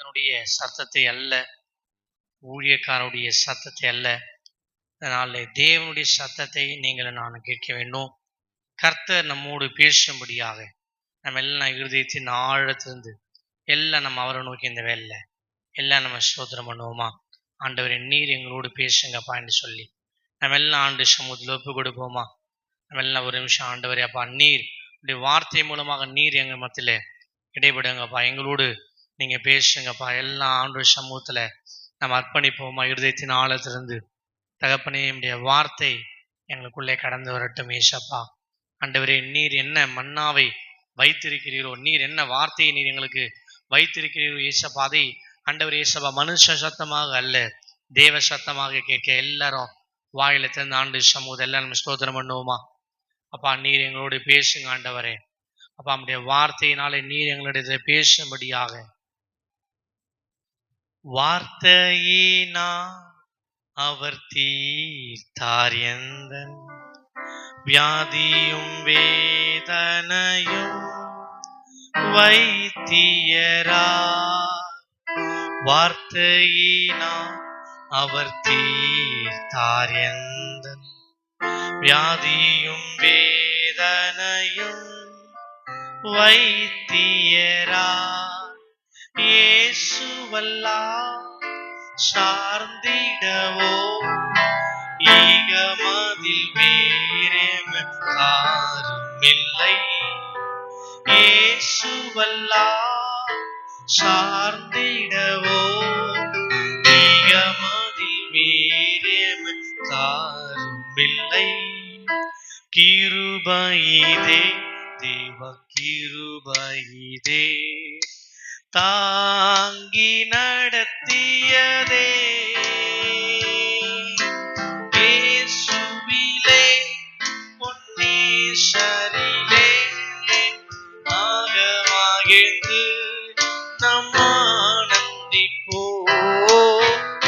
மனிதனுடைய சத்தத்தை அல்ல, ஊழியக்காரனுடைய சத்தத்தை அல்ல, அதனால தேவனுடைய சத்தத்தை நீங்கள் நான் கேட்க வேண்டும். கர்த்தர் நம்மோடு பேசும்படியாக நம்ம எல்லாம் இருதயத்தின் ஆழத்திலிருந்து எல்லாம் நம்ம அவரை நோக்கி இந்த வேலை எல்லாம் நம்ம ஸ்தோத்திரம் பண்ணுவோமா? ஆண்டவரே, நீர் எங்களோடு பேசுங்கப்பான்னு சொல்லி நம்ம எல்லாம் ஆண்டு சமூகத்தில் ஒப்பு கொடுப்போமா? நம்ம எல்லாம் ஒரு நிமிஷம், ஆண்டவரே அப்பா, நீர் உடைய வார்த்தை மூலமாக நீர் எங்கள் மத்தியில் இடைபடுங்கப்பா, எங்களோடு நீங்கள் பேசுங்கப்பா. எல்லாம் ஆண்டு சமூகத்தில் நம்ம அர்ப்பணிப்போமா? இருதயத்தின் ஆழத்திலிருந்து தகப்பனே, என்னுடைய வார்த்தை எங்களுக்குள்ளே கடந்து வரட்டும் ஏசப்பா. ஆண்டவரே, நீர் என்ன மன்னாவை வைத்திருக்கிறீரோ, நீர் என்ன வார்த்தையை நீர் எங்களுக்கு வைத்திருக்கிறீரோ ஏசப்பா, அதை ஆண்டவரே ஏசப்பா மனுஷ சத்தமாக அல்ல, தேவ சத்தமாக கேட்க எல்லாரும் வாயில திறந்து ஆண்டு சமூகம் எல்லாம் நம்ம ஸ்தோத்திரம் பண்ணுவோமா? அப்பா, நீர் எங்களோடு பேசுங்க ஆண்டவரே. அப்பா, நம்முடைய வார்த்தையினாலே நீர் எங்களுடைய பேசும்படியாக வார்த்தையினா அவர் தீர்த்தார் எந்தன் வியாதியும் வேதனையும் வைத்தியரா. வார்த்தையினா அவர் தீர்த்தார் எந்தன் வியாதியும் வேதனையும் வைத்தியரா. இயேசுவல்லா சார்ந்திடவோ ஈகமதில் வேறெமக்காருமில்லை. இயேசுவல்லா சார்ந்திடவோ ஈகமதில் வேறெமக்காருமில்லை. கிருபையிதே தேவ கிருபையிதே தாங்கி நடத்தியதே. இயேசுவிலே பொன்னேசரிலே ஆகமகிழ்ந்து நம் ஆனந்திப்போம்.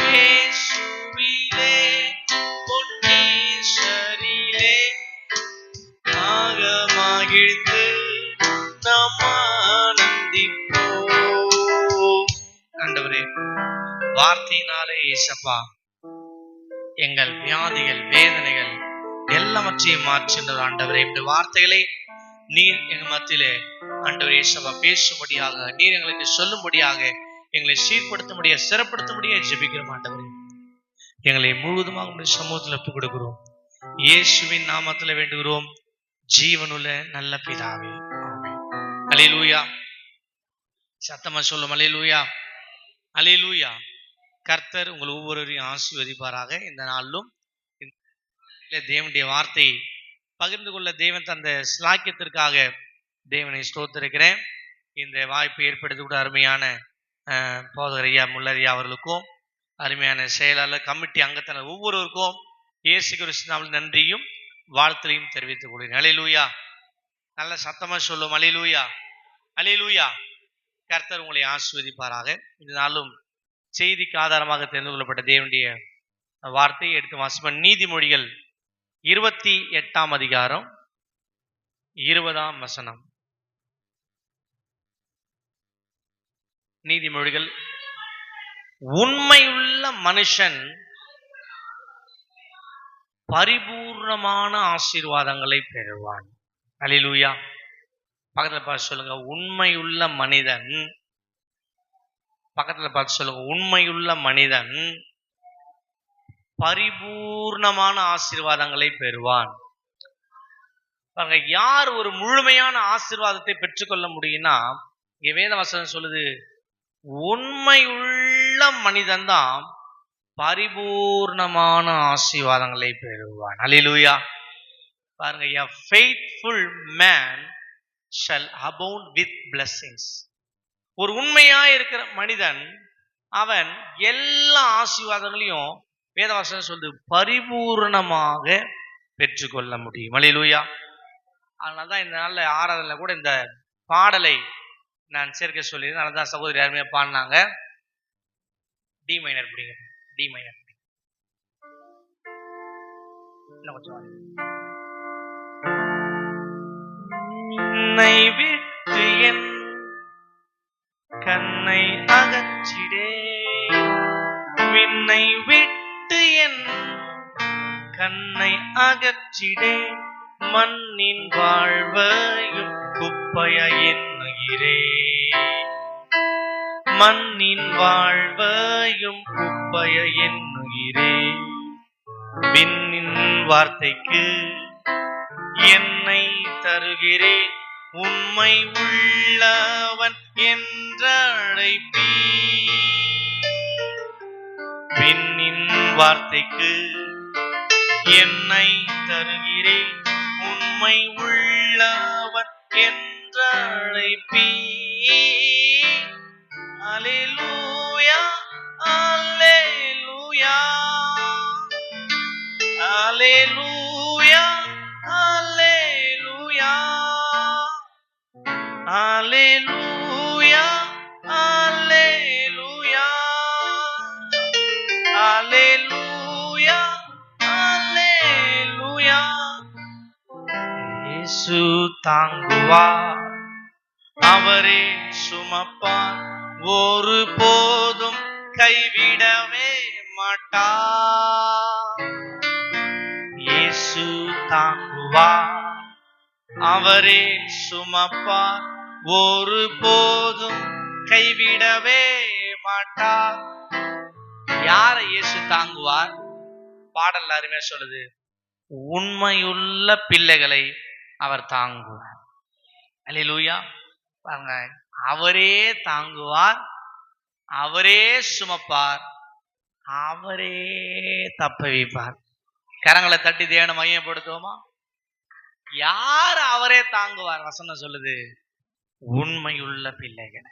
இயேசுவிலே பொன்னேசரிலே ஆகமகிழ்ந்து நம் ஆனந்திப்போம். ஆண்டவரே, வார்த்தையினாலே ஏசப்பா எங்கள் வியாதிகள் வேதனைகள் எல்லாவற்றையும் மாற்றுகின்றது ஆண்டவரே. இந்த வார்த்தைகளை நீர் எங்கள் மத்தியிலே ஆண்டவரே ஏசப்பா பேசும்படியாக, நீர் எங்களுக்கு சொல்லும்படியாக, எங்களை சீர்படுத்தும்படியாக, சிறப்படுத்தும்படியாக ஜெபிக்கிறோம் ஆண்டவரே. எங்களை முழுவதுமாக உடைய சமூகத்தில் ஒப்புக் கொடுக்கிறோம். இயேசுவின் நாமத்தில் வேண்டுகிறோம் ஜீவனுள்ள நல்ல பிதாவே, ஆமென். அல்லேலூயா. சத்தமா சொல்லும் அல்லேலூயா, அல்லேலூயா. கர்த்தர் உங்கள் ஒவ்வொருவரையும் ஆசீர்வதிப்பாராக. இந்த நாளிலும் தேவனுடைய வார்த்தையை பகிர்ந்து கொள்ள தேவன் தந்த சிலாக்கியத்திற்காக தேவனை ஸ்தோத்திருக்கிறேன். இந்த வாய்ப்பை ஏற்படுத்தி கூட அருமையான போதகர் ஐயா முல்லரையா அவர்களுக்கும், அருமையான செயலாளர் கமிட்டி அங்கத்தினர் ஒவ்வொருவருக்கும் இயேசு கிறிஸ்துவின் நன்றியும் வாழ்த்தையும் தெரிவித்துக் கொள்கிறேன். அல்லேலூயா. நல்ல சத்தமா சொல்லும் அல்லேலூயா, அல்லேலூயா. கர்த்தர் உங்களை ஆசீர்வதிப்பாராக. இந்த நாளும் செய்திக்கு ஆதாரமாக தெரிந்து கொள்ளப்பட்ட தேவனுடைய வார்த்தையை எடுத்து வாசிப்போம். நீதிமொழிகள் 28ஆம் அதிகாரம் 20ஆம் வசனம். நீதிமொழிகள், உண்மையுள்ள மனுஷன் பரிபூர்ணமான ஆசீர்வாதங்களை பெறுவான். அல்லேலூயா. பக்கத்துல பார்த்து சொல்லுங்க, உண்மையுள்ள மனிதன். பக்கத்துல பார்த்து சொல்லுங்க, உண்மையுள்ள மனிதன் பரிபூர்ணமான ஆசீர்வாதங்களை பெறுவான். பாருங்க, யார் ஒரு முழுமையான ஆசீர்வாதத்தை பெற்றுக்கொள்ள முடியும்னா, இங்க வேதவசனம் சொல்லுது, உண்மையுள்ள மனிதன் தான் பரிபூர்ணமான ஆசீர்வாதங்களை பெறுவான். அல்லேலூயா. பாருங்க, a faithful man shall abound with blessings. ஒரு உண்மையா இருக்கிற மனிதன் அவன் எல்லா ஆசீர்வாதங்களையும் வேதவசனம் சொல்லுது பரிபூர்ணமாக பெற்றுக்கொள்ள முடியும். அல்லேலூயா. அதனால்தான் இந்த நாள்ல ஆராதனையில கூட இந்த பாடலை நான் சேர்க்க சொல்லியிருந்தேன். அதனால்தான் சகோதரி யாருமே பாடினாங்க. டி மைனர் பிடிங்க, டி மைனர் இன்னும் கொஞ்சம். என்னை விட்டு என் கண்ணை அகற்றிடே, விண்ணை விட்டு என் கண்ணை அகற்றிடே, மண்ணின் வாழ்வையும் குப்பைய எண்ணுகிறே, மண்ணின் வாழ்வையும் குப்பைய எண்ணுகிறே, விண்ணின் வார்த்தைக்கு என்னை தருகிறேன், உண்மை உள்ளவன் என்றழைப்பீ, விண்ணின் வார்த்தைக்கு என்னை தருகிறேன், உண்மை உள்ளவன் என்றழைப்பீ. அல்லேலூயா அல்லேலூயா அல்லேலூயா அல்லேலூயா அல்லேலூயா அல்லேலூயா அல்லேலூயா அல்லேலூயா. இயேசு தாங்குவார், அவரே சுமப்பார், ஒரு போதும் கைவிடவே மாட்டார். இயேசு தாங்குவார், அவரே சுமப்பார், ஒரு போதும் கைவிடவே மாட்டார். யாரை இயேசு தாங்குவார்? பாடல் அருமையா சொல்லுது, உண்மையுள்ள பிள்ளைகளை அவர் தாங்குவார். அல்லேலூயா. பாருங்க, அவரே தாங்குவார், அவரே சுமப்பார், அவரே தப்ப வைப்பார். கரங்களை தட்டி தேவனை மையப்படுத்துவோமா? யார் அவரே தாங்குவார்? வசனம் சொல்லுது, உண்மையுள்ள பிள்ளைகளை.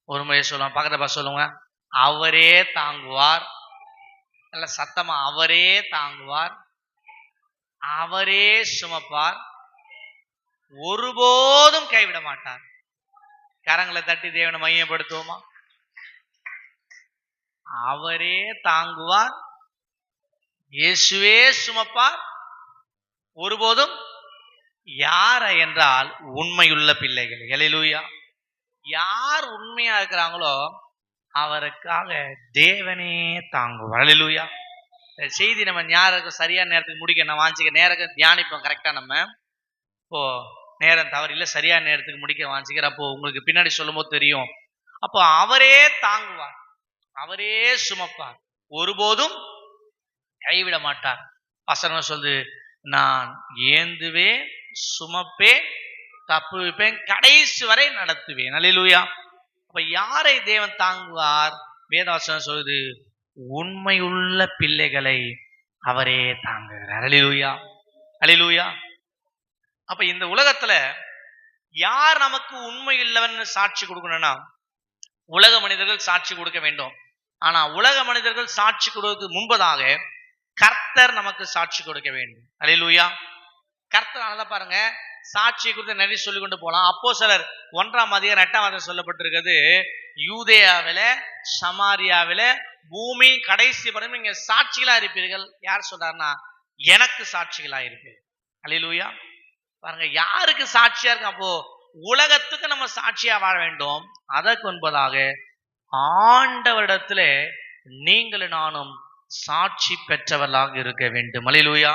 ஒரு முறை சொல்லுவாங்க, பக்கத்துல சொல்லுங்க, அவரே தாங்குவார். நல்ல சத்தமா, அவரே தாங்குவார், அவரே சுமப்பார், ஒருபோதும் கைவிட மாட்டார். கரங்களை தட்டி தேவனை மையப்படுத்துவோமா? அவரே தாங்குவார், இயேசுவே சுமப்பார், ஒருபோதும். யார் என்றால் உண்மையுள்ள பிள்ளைகள். அல்லேலூயா. யார் உண்மையா இருக்கிறாங்களோ அவருக்காக தேவனே தாங்குவார். அல்லேலூயா. செய்தி நம்ம ஞாயிறு சரியான நேரத்துக்கு முடிக்க நான் வாஞ்சிக்க நேரம் தியானிப்போம். கரெக்டா நம்ம இப்போ நேரம் தவறு இல்லை, சரியான நேரத்துக்கு முடிக்க வாஞ்சிக்கிற. அப்போ உங்களுக்கு பின்னாடி சொல்லும் போது தெரியும். அப்போ அவரே தாங்குவார், அவரே சுமப்பார், ஒருபோதும் கைவிட மாட்டார். வசனம் சொல்லுது, நான் ஏந்துவேன், சுமப்பேன், தப்புவிப்பேன், கடைசி வரை நடத்துவேன். அல்லேலூயா. அப்ப யாரை தேவன் தாங்குவார்? வேதவசனம் சொல்லுது, உண்மையுள்ள பிள்ளைகளை அவரே தாங்குகிறார். அல்லேலூயா அல்லேலூயா. அப்ப இந்த உலகத்துல யார் நமக்கு உண்மை இல்லவன்னு சாட்சி கொடுக்கணும்னா உலக மனிதர்கள் சாட்சி கொடுக்க வேண்டும். ஆனா உலக மனிதர்கள் சாட்சி கொடுக்க முன்பதாக கர்த்தர் நமக்கு சாட்சி கொடுக்க வேண்டும். அல்லேலூயா. கர்த்தர் நல்லா பாருங்க, சாட்சியை குறித்து நிறைய சொல்லிக் கொண்டு போலாம். அப்போஸ்தலர் 1:8 சொல்லப்பட்டிருக்கிறது, யூதேயாவில சமாரியாவில பூமி கடைசி வரை நீங்க சாட்சிகளா இருப்பீர்கள். யார் சொல்றாருன்னா, எனக்கு சாட்சிகளா இருப்பீர்கள். அல்லேலூயா. பாருங்க, யாருக்கு சாட்சியா இருக்கு? அப்போ உலகத்துக்கு நம்ம சாட்சியா வாழ வேண்டும். அதற்கு முன்பதாக ஆண்டவரிடத்துல நீங்களும் நானும் சாட்சி பெற்றவர்களாக இருக்க வேண்டும். அல்லேலூயா.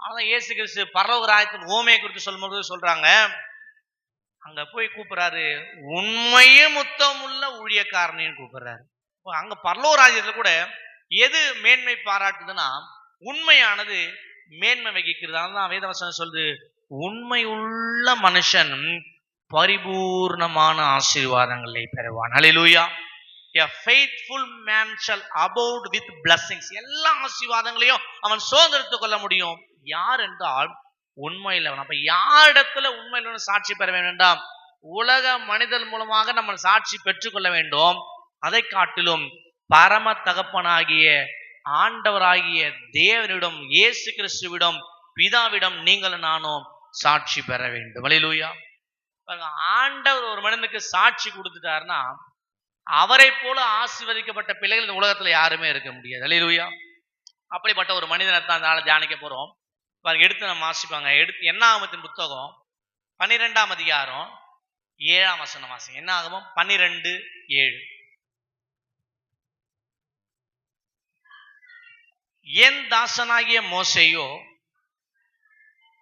ஆனா இயேசு கிறிஸ்து பரலோக ராஜ்யத்தின் ஓமையை குறித்து சொல்லும்போது சொல்றாங்க, அங்க போய் கூப்பிடுறாரு, உண்மையும் முத்தம் உள்ள ஊழியக்காரனையும் கூப்பிடுறாரு. அங்க பரலோக ராஜ்யத்துல கூட எது மேன்மை பாராட்டுதுன்னா உண்மையானது மேன்மை வகிக்கிறது. அதனால வேதவசனம் சொல்லுது, உண்மை உள்ள மனுஷன் பரிபூர்ணமான ஆசீர்வாதங்களை பெறுவான். அல்லேலூயா. A faithful man shall abound with blessings. எல்லா ஆசீர்வாதங்களையும் அவன் சுதந்திரத்துக் கொள்ள முடியும். யார் என்றால் உண்மையிலவன். அப்ப யாரிடத்துல உண்மையிலவன் சாட்சி பெற வேண்டாம்? உலக மனிதன் மூலமாக நம்ம சாட்சி பெற்றுக்கொள்ள வேண்டும். அதை காட்டிலும் பரம தகப்பனாகிய ஆண்டவராகிய தேவனிடம், இயேசு கிறிஸ்துவிடம், பிதாவிடம் நீங்களும் நானும் சாட்சி பெற வேண்டும். அல்லேலூயா. ஆண்டவர் ஒரு மனிதனுக்கு சாட்சி கொடுத்துட்டாருன்னா அவரை போல ஆசீர்வதிக்கப்பட்ட பிள்ளைகள் இந்த உலகத்துல யாருமே இருக்க முடியாது. அல்லேலூயா. அப்படிப்பட்ட ஒரு மனிதனை தான் அதனால தியானிக்க போறோம். எடுத்து நம்ம வாசிப்பாங்க. எடுத்து என்னாகமத்தின் புத்தகம் 12ஆம் அதிகாரம் 7ஆம் வசனம் வாசிங்க. என்ன ஆகும்? 12:7. என் தாசனாகிய மோசேயோ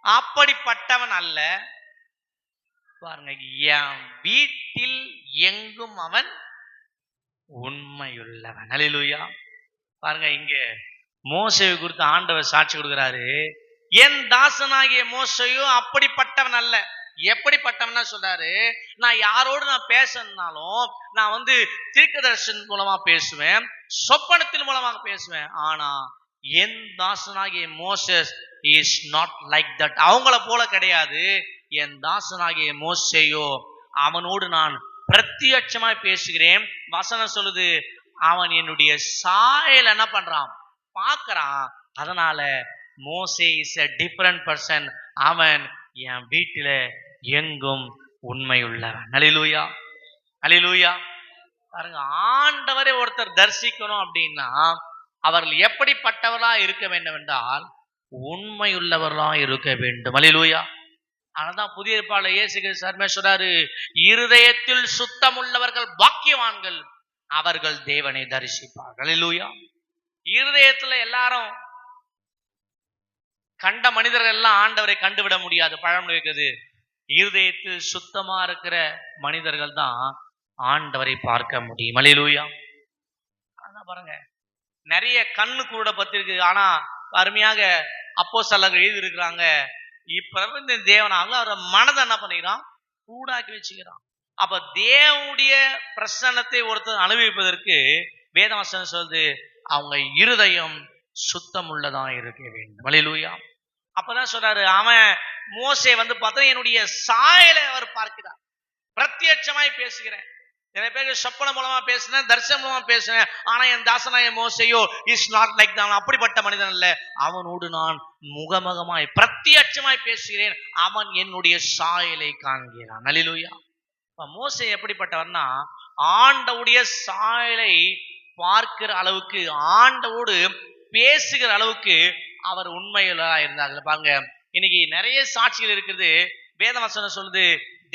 அப்படிப்பட்டவன் அல்ல. பாருங்க, என் வீட்டில் எங்கும் அவன் உண்மையுள்ளவன். அல்லேலூயா. பாருங்க, இங்க மோசேவை குறித்து ஆண்டவர் சாட்சி கொடுக்கிறாரு. என் தாசனாகிய மோசேயோ அப்படிப்பட்டவன் அல்ல. எப்படிப்பட்டவன் சொல்றாரு? நான் யாரோடு நான் பேசணும்னாலும் நான் தீர்க்கதரிசனம் மூலமா பேசுவேன், சொப்பனத்தின் மூலமாக பேசுவேன். ஆனா என் தாசனாகிய Moses is not like that. அவங்கள போல கிடையாது. என் தாசனாகிய மோசேயோ அவனோடு நான் பிரத்யட்சமாய் பேசுகிறேன். வசனம் சொல்லுது, அவன் என்னுடைய சாயல் என்ன பண்றான்? பார்க்கறான். அதனால மோசே இஸ் a different person. அவன் என் வீட்டில எங்கும் உண்மையுள்ளவன். அல்லேலூயா, அல்லேலூயா. பாருங்க, ஆண்டவரை ஒருத்தர் தரிசிக்கணும் அப்படின்னா அவர்கள் எப்படிப்பட்டவர்களா இருக்க வேண்டும் என்றால் உண்மையுள்ளவர்களா இருக்க வேண்டும். அல்லேலூயா. அதனால்தான் புதிய ஏற்பாடுல இயேசு கிறிஸ்து சொல்றாரு, இருதயத்தில் சுத்தம் உள்ளவர்கள் பாக்கியவான்கள், அவர்கள் தேவனை தரிசிப்பார்கள். அல்லேலூயா. இருதயத்துல எல்லாரும் கண்ட மனிதர்கள் எல்லாம் ஆண்டவரை கண்டுவிட முடியாது. பழமொழி இருக்குது, இருதயத்தில் சுத்தமா இருக்கிற மனிதர்கள் தான் ஆண்டவரை பார்க்க முடியும். அல்லேலூயா. அதான் பாருங்க, நிறைய கண்ணு கூட பத்தி இருக்கு. ஆனா அருமையாக அப்போஸ்தலர்கள் எழுதி இருக்கிறாங்க, இப்ப இந்த தேவனாக அவர மனதை என்ன பண்ணிக்கிறான்? கூடாக்கி வச்சுக்கிறான். அப்ப தேவனுடைய பிரசன்னத்தை ஒருத்தர் அனுபவிப்பதற்கு வேதவசனம் சொல்லுது, அவங்க இருதயம் சுத்தம் உள்ளதா இருக்க வேண்டும். அல்லேலூயா. அப்பதான் சொல்றாரு, அவன் மோசே பார்த்தா என்னுடைய சாயலை அவர் பார்க்கிறார். பிரத்யட்சமாய் பேசுகிறேன். நிறைய பேர் சொப்பன மூலமா பேசுனேன், தரிசனம் மூலமா பேசுனேன். ஆனா என் தாசனாய மோசேயோ இஸ் நாட் லைக் தான். அப்படிப்பட்ட மனிதன் அல்ல. அவனோடு நான் முகமுகமாய் பிரத்யட்சமாய் பேசுகிறேன். அவன் என்னுடைய சாயலை காண்கிறான். அல்லேலூயா. மோசே எப்படிப்பட்டவர்னா ஆண்டவுடைய சாயலை பார்க்கிற அளவுக்கு, ஆண்டவோடு பேசுகிற அளவுக்கு அவர் உண்மையில இருந்தார்கள். பாருங்க, இன்னைக்கு நிறைய சாட்சிகள் இருக்குது. வேதவசனம் சொல்லுது,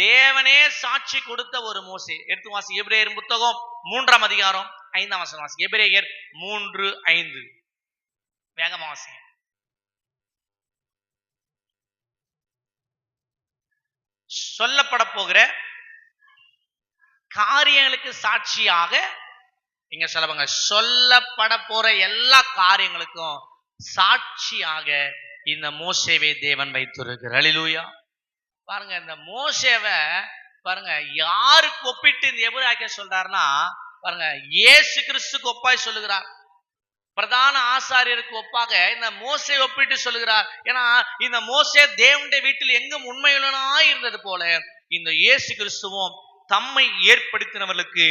தேவனே சாட்சி கொடுத்த ஒரு மோசே. எடுத்து வாசி, எபிரேயர் புத்தகம் 3ஆம் அதிகாரம் 5ஆம் வசனம் வாசி. எபிரேயர் 3:5. வேகமா வாசி. சொல்லப்பட போகிற காரியங்களுக்கு சாட்சியாக, இங்க சொல்லப்பங்க, சொல்லப்பட போற எல்லா காரியங்களுக்கும் சாட்சியாக இந்த மோசேவை தேவன் வைத்திருக்கிறார். அல்லேலூயா. பாருங்க, இந்த மோசேவை பாருங்க யாருக்கு ஒப்பிட்டு இந்த எபிரேயர் சொல்றாருன்னா, பாருங்க, இயேசு கிறிஸ்துக்கு ஒப்பாய் சொல்லுகிறார். பிரதான ஆசாரியருக்கு ஒப்பாக இந்த மோசே ஒப்பிட்டு சொல்லுகிறார். ஏன்னா இந்த மோசே தேவனுடைய வீட்டில் எங்கும் உண்மையுள்ளவனாய் இருந்தது போல இந்த இயேசு கிறிஸ்துவும் தம்மை ஏற்படுத்தினவர்களுக்கு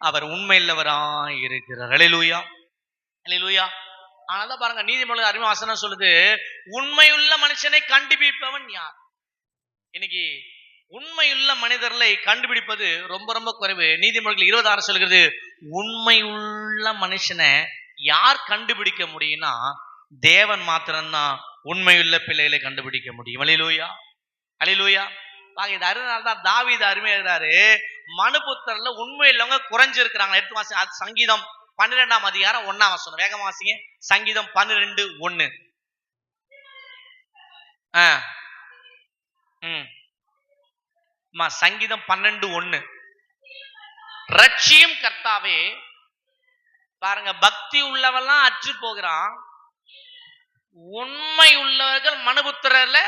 அவர் உண்மையுள்ளவராய் இருக்கிறார். அல்லேலூயா, அல்லேலூயா. ஆனாதான் பாருங்க, நீதிமொழிகள் அருமையான வசனம் சொல்லுது, உண்மையுள்ள மனுஷனை கண்டுபிடிப்பவன் யார்? இன்னைக்கு உண்மையுள்ள மனிதர்களை கண்டுபிடிப்பது ரொம்ப ரொம்ப குறைவு. நீதிமொழிகள் 26 சொல்கிறது, உண்மையுள்ள மனுஷனை யார் கண்டுபிடிக்க முடியும்னா தேவன் மாத்திரம்தான் உண்மையுள்ள பிள்ளைகளை கண்டுபிடிக்க முடியும். அல்லேலூயா, அல்லேலூயா. இது அருமையால்தான் தாவீது அருமையாகிறாரு, மனுபுத்திரர்ல உண்மை இல்லவங்க குறைஞ்சிருக்கிறாங்க. எடுத்து வாசி, அது சங்கீதம் 12ஆம் அதிகாரம் 1ஆம் வசனம். வேகமா வாசிங்க. சங்கீதம் 12:1. சங்கீதம் 12:1. ரட்சியும் கர்த்தாவே. பாருங்க, பக்தி உள்ளவெல்லாம் அற்று போகிறான், உண்மை உள்ளவர்கள் மனுபுத்திரர்ல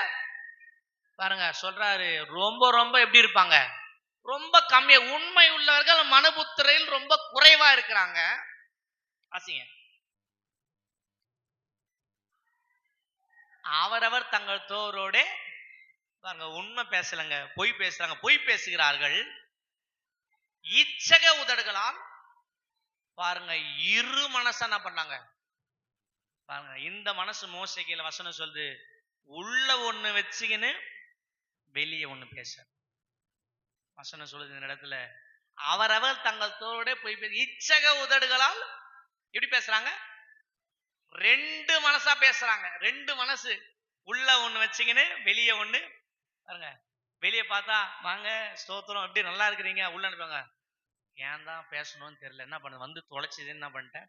பாருங்க சொல்றாரு ரொம்ப ரொம்ப எப்படி இருப்பாங்க? ரொம்ப கம்மியா. உண்மை உள்ளவர்கள் மனுபுத்திரையில் ரொம்ப குறைவா இருக்கிறாங்க. ஆசிங்க, அவரவர் தங்கள் தோரோட பாருங்க உண்மை பேசலங்க, பொய் பேசுறாங்க, பொய் பேசுகிறார்கள். இச்சக உதடுகளால் பாருங்க இரு மனசா என்ன பண்ணாங்க பாருங்க. இந்த மனசு மோசேக்கையில வசனம் சொல்லுது, உள்ள ஒண்ணு வச்சுக்கின்னு வெளியே ஒண்ணு பேச வசனம் சொல்லுது. இந்த இடத்துல அவரவர் தங்கள் தோரோட பொய் பேச, இச்சக உதடுகளால் எப்படி பேசுறாங்க? ரெண்டு மனசா பேசுறாங்க. ரெண்டு மனசு, உள்ள ஒண்ணு வச்சுக்கின்னு வெளியே ஒண்ணு பாருங்க. வெளியே பார்த்தா வாங்க ஸ்தோத்திரம் எப்படி நல்லா இருக்கிறீங்க, உள்ள அனுப்பாங்க ஏன் தான் பேசணும்னு தெரியல, என்ன பண்ண வந்து தொலைச்சது, என்ன பண்ணிட்டேன்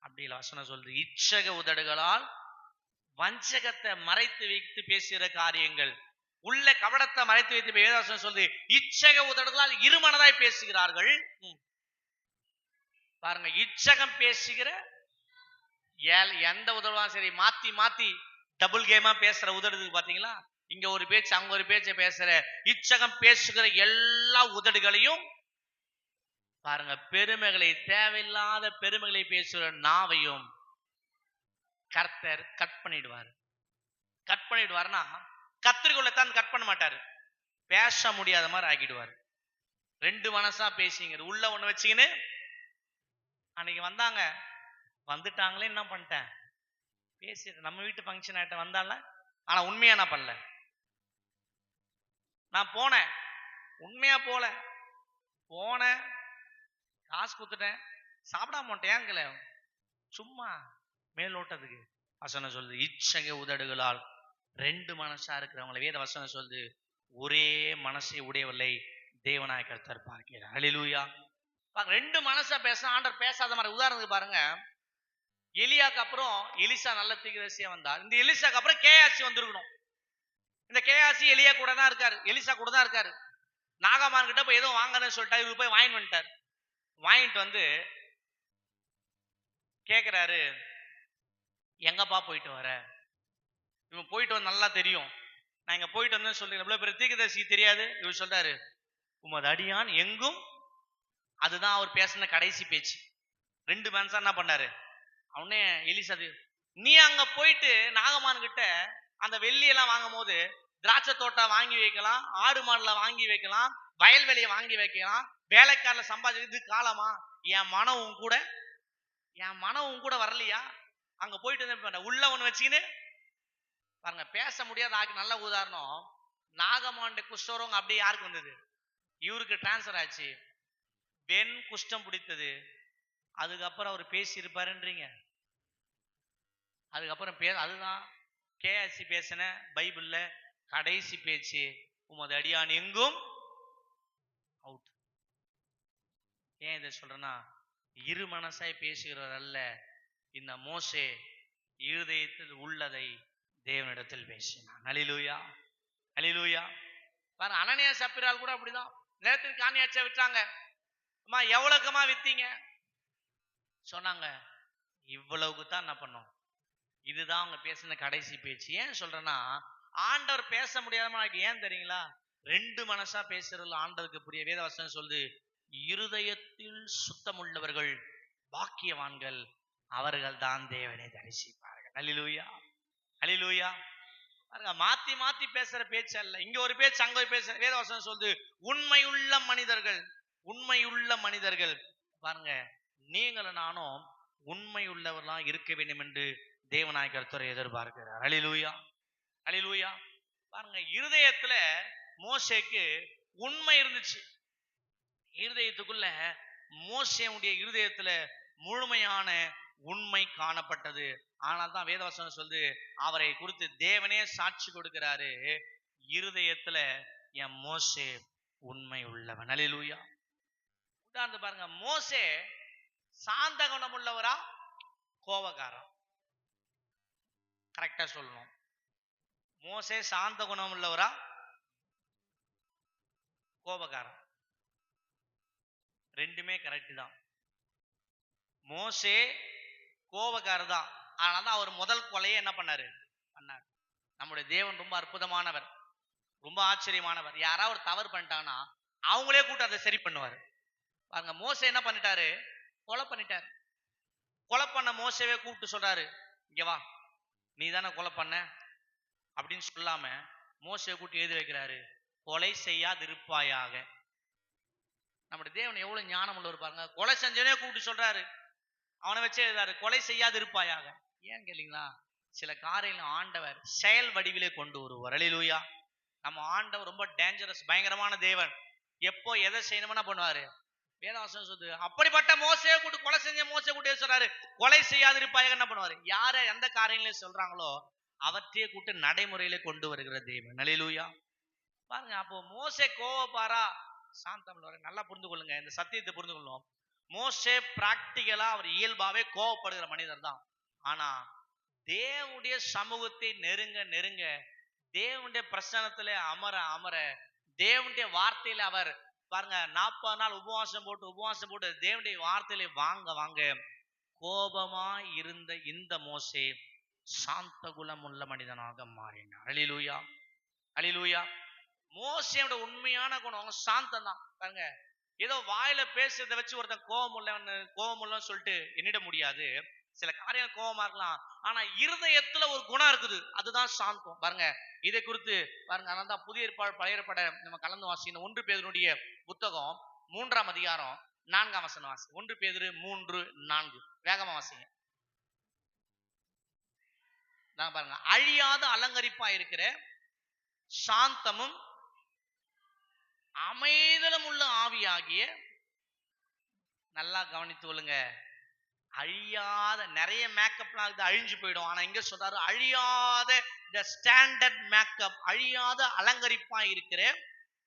அப்படி வசனம் சொல்றது. இச்சக உதடுகளால் வஞ்சகத்தை மறைத்து வைத்து பேசுகிற காரியங்கள், உள்ள கபடத்தை மறைத்து வைத்து வேதவசனம் சொல்றது. இச்சக உதடுகளால் இருமனதாய் பேசுகிறார்கள். பாருங்க, இச்சகம் பேசுகிற எந்த உதடுதான் சரி மாத்தி மாத்தி டபுள் கேமா பேசுற உதடுக்கு பாத்தீங்களா, இங்க ஒரு பேச்சு அங்க ஒரு பேச்சை பேசுற இச்சகம் பேசுகிற எல்லா உதடுகளையும் பாருங்க, பெருமைகளை தேவையில்லாத பெருமைகளை பேசுகிற நாவையும் கர்த்தர் கட் பண்ணிடுவார். கட் பண்ணிடுவார்னா கத்திரிக்கோளத்தான் கட் பண்ண மாட்டாரு, பேச முடியாத மாதிரி ஆக்கிடுவார். ரெண்டு மனசா பேசிங்க உள்ள ஒண்ணு வச்சுக்கின்னு. அன்னைக்கு வந்தாங்க, வந்துட்டாங்களே என்ன பண்ணிட்டேன் பேசிட்டு நம்ம வீட்டு ஃபங்க்ஷன் ஆயிட்ட வந்தால, ஆனா உண்மையா நான் பண்ணல. நான் போனேன், உண்மையா போனேன் காசு கொடுத்துட்டேன், சாப்பிடாம மாட்டேன், சும்மா மேலோட்டத்துக்கு. வசனம் சொல்லுது இச்சக உதடுகளால் ரெண்டு மனசா இருக்கிறவங்களை வேத வசனம் சொல்லுது ஒரே மனசை உடையவில்லை தேவனாய் கர்த்தர் பார்க்கிறார். ஹல்லேலூயா. ரெண்டு மனசா பேச ஆண்டவர் பேசாத மாதிரி. உதாரணத்துக்கு பாருங்க, எலியாக்கு அப்புறம் எலிசா நல்ல தீர்க்கதரிசியா வந்தார். இந்த எலிசாக்கு அப்புறம் கேயாசி வந்திருக்கணும். இந்த கேயாசி எலியா கூட தான் இருக்காரு, எலிசா கூட தான் இருக்காரு. நாகமான் கிட்ட போய் ஏதோ வாங்கன்னு சொல்லிட்டாரு, இவரு போய் வாங்கிட்டு வந்துட்டார். வாங்கிட்டு வந்து கேக்குறாரு, எங்கப்பா போயிட்டு வர? இவன் போயிட்டு வந்து நல்லா தெரியும், நான் இங்க போயிட்டு வந்தேன்னு சொல்றேன். இவ்வளவு பெரிய தீர்க்கதரிசிக்கு தெரியாது. இவர் சொல்றாரு, உமது அடியான் எங்கும். அதுதான் அவர் பேசின கடைசி பேச்சு. ரெண்டு மனுஷன் என்ன பண்ணாரு, அவனே எலிசது, நீ அங்க போயிட்டு நாகமான் கிட்ட அந்த வெள்ளியெல்லாம் வாங்கும் போது திராட்சை தோட்டம் வாங்கி வைக்கலாம், ஆடு மாடுல வாங்கி வைக்கலாம், வயல்வெளியை வாங்கி வைக்கலாம், வேலைக்காரல சம்பாதிக்கிறது காலமா? என் மனம் கூட வரலையா? அங்க போயிட்டு உள்ள ஒண்ணு வச்சுக்கின்னு பாருங்க, பேச முடியாத ஆக்கு. நல்ல உதாரணம், நாகமாண்ட குஷ்டரோகம் அப்படியே யாருக்கு வந்தது? இவருக்கு டிரான்ஸ்பர் ஆச்சு. வெண் குஷ்டம் பிடித்தது. அதுக்கப்புறம் அவர் பேசி இருப்பாருன்றீங்க. அதுக்கப்புறம் அதுதான் கேஎஸ்சி பேசின பைபிள்ல கடைசி பேச்சு, உமது அடியான் எங்கும் அவுட். ஏன் இதை சொல்றேன்னா, இரு மனசாய் பேசுகிறவர் அல்ல. இந்த மோசே இருதயத்தில் உள்ளதை தேவனிடத்தில் பேசினான். ஹல்லேலூயா, ஹல்லேலூயா. பாருங்க, அனனியா சப்பிரால் கூட அப்படிதான். நேரத்துக்கு காணியாச்சா விட்டாங்க. அம்மா எவ்வளவுக்குமா வித்தீங்க? சொன்னாங்க, இவ்வளவுக்கு தான் என்ன பண்ணோம். இதுதான் அவங்க பேசின கடைசி பேச்சு. ஏன் சொல்றேன்னா, ஆண்டவர் பேச முடியாம ஏன் தெரியுங்களா? ரெண்டு மனசா பேசுறது ஆண்டவருக்கு புரிய. வேதவசனம் சொல்லுது, இருதயத்தில் சுத்தம் உள்ளவர்கள் பாக்கியவான்கள், அவர்கள் தான் தேவனை தரிசிப்பார்கள். ஹல்லேலூயா, ஹல்லேலூயா. பாருங்க, மாத்தி மாத்தி பேசுற பேச்சு அல்ல. இங்க ஒரு பேச்சு அங்க ஒரு பேச. வேதவசனம் சொல்லுது உண்மையுள்ள மனிதர்கள். பாருங்க, நீங்களும் நானும் உண்மை உள்ளவர்களா இருக்க வேண்டும் என்று தேவனாய் கர்த்தர் எதிர்பார்க்கிறார். ஹல்லேலூயா, ஹல்லேலூயா. பாருங்க, இருதயத்துல மோசேக்கு உண்மை இருந்துச்சு. இருதயத்துக்குள்ள மோசேவுடைய இருதயத்துல முழுமையான உண்மை காணப்பட்டது. ஆனால் தான் வேதவசனம் சொல்லுது, அவரை குறித்து தேவனே சாட்சி கொடுக்கிறாரு, இருதயத்துல என் மோசே உண்மை உள்ளவன். ஹல்லேலூயா. உதாரணத்து பாருங்க, மோசே சாந்த குணம் உள்ளவரா கோபக்காரா? கரெக்டா சொல்லணும். மோசே சாந்த குணம் உள்ளவரா கோபக்காரா? ரெண்டுமே கரெக்ட் தான். மோசே கோபக்காரர் தான். ஆனால்தான் அவர் முதல் கொலையை என்ன பண்ணாரு? நம்முடைய தேவன் ரொம்ப அற்புதமானவர், ரொம்ப ஆச்சரியமானவர். யாராவது ஒரு தவறு பண்ணிட்டாங்கன்னா அவங்களே கூட்டு அதை சரி பண்ணுவார். பாருங்க, மோசே என்ன பண்ணிட்டாரு? கொலை பண்ணிட்டாரு. கொலை பண்ண மோசவே கூப்பிட்டு சொல்றாரு, இங்க வா, நீ தானே கொலை பண்ண அப்படின்னு சொல்லாம மோசே கூட்டி எழுதி வைக்கிறாரு, கொலை செய்யாதிருப்பாயாக. நம்முடைய தேவன் எவ்வளவு ஞானம் உள்ளவர் பாருங்க. கொலை செஞ்சவனே கூப்பிட்டு சொல்றாரு, அவனை வச்சே எழுதாரு, கொலை செய்யாதிருப்பாயாக. ஏன் கேளீங்களா? சில காரியங்கள் ஆண்டவர் செயல் வடிவிலே கொண்டு வருவார். ஹல்லேலூயா. நம்ம ஆண்டவர் ரொம்ப டேஞ்சரஸ், பயங்கரமான தேவன். எப்போ எதை செய்யணும்னா பண்ணுவாரு. வேதவசனம் சொல்லுது, அப்படிப்பட்ட மோசே கூட்டு கொலை செஞ்ச மோசே கூட்டு சொல்றாரு, கொலை செய்யாதிருப்பாயாக. என்ன பண்ணுவாரு? யார எந்த காரியங்களே சொல்றாங்களோ அவற்றையே கூட்டு நடைமுறையில கொண்டு வருகிற தேவன். ஹல்லேலூயா. பாருங்க. அப்போ மோசே கோவப்பாரா, சாந்தம் வர. நல்லா புரிந்து கொள்ளுங்க, இந்த சத்தியத்தை புரிந்து கொள்ளும். மோசே பிராக்டிகலா அவர் இயல்பாவே கோவப்படுகிற மனிதர் தான். ஆனா தேவனுடைய சமூகத்தை நெருங்க நெருங்க, தேவனுடைய பிரசன்னத்திலே அமர அமர, தேவனுடைய வார்த்தையில அவர் பாருங்க 40 நாள் உபவாசம் போட்டு தேவனுடைய வார்த்தையில வாங்க வாங்க, கோபமா இருந்த இந்த மோசே சாந்த குணம் உள்ள மனிதனாக மாறினார். அல்லேலூயா, அல்லேலூயா. மோசேயோட உண்மையான குணம் சாந்தம் தான். பாருங்க, ஏதோ வாயில பேசுறதை வச்சு ஒருத்தன் கோபம் உள்ளன்னு சொல்லிட்டு எண்ணிட முடியாது. சில காரியம் கோபமா இருக்கலாம், ஆனா இருதயத்துல ஒரு குணம் இருக்குது, அதுதான் சாந்தம். பாருங்க, இதை குறித்து பாருங்க. அதனால தான் புதிய ஏற்பாடு பழைய ஏற்பாடு நம்ம கலந்து வாசிக்கணும். 1 பேதுருடைய புத்தகம் 3ஆம் அதிகாரம் 4ஆம் வசனம் வாசி. 1 பேதுரு 3:4 வேகமா வாசிங்க. நான் பாருங்க, அழியாத அலங்கரிப்பா இருக்கிற சாந்தமும் அமைதலும் உள்ள ஆவியாகிய, நல்லா கவனித்து கொள்ளுங்க, அழியாத, நிறைய மேக்கப்லாம் அழிஞ்சு போயிடும். ஆனா இங்க சொல்றாரு அழியாத, தி ஸ்டாண்டர்ட் மேக்கப், அழியாத அலங்கரிப்பா இருக்கிற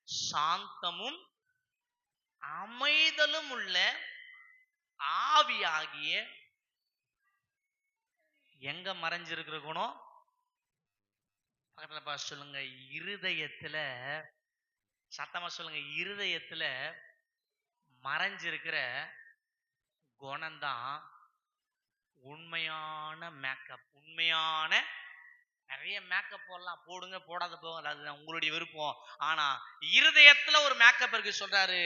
சாந்தமும் அமைதலும் உள்ள ஆவியாகிய. எங்க மறைஞ்சிருக்கிற குணம்? பக்கத்துல சொல்லுங்க, இருதயத்துல. சத்தமா சொல்லுங்க, இருதயத்துல மறைஞ்சிருக்கிற குணம்தான் உண்மையான மேக்கப். உண்மையான, நிறைய மேக்கப் போடலாம், போடுங்க, போடாத போங்க, அது உங்களுடைய விருப்பம். ஆனா இருதயத்துல ஒரு மேக்கப் இருக்கு. சொல்றாரு,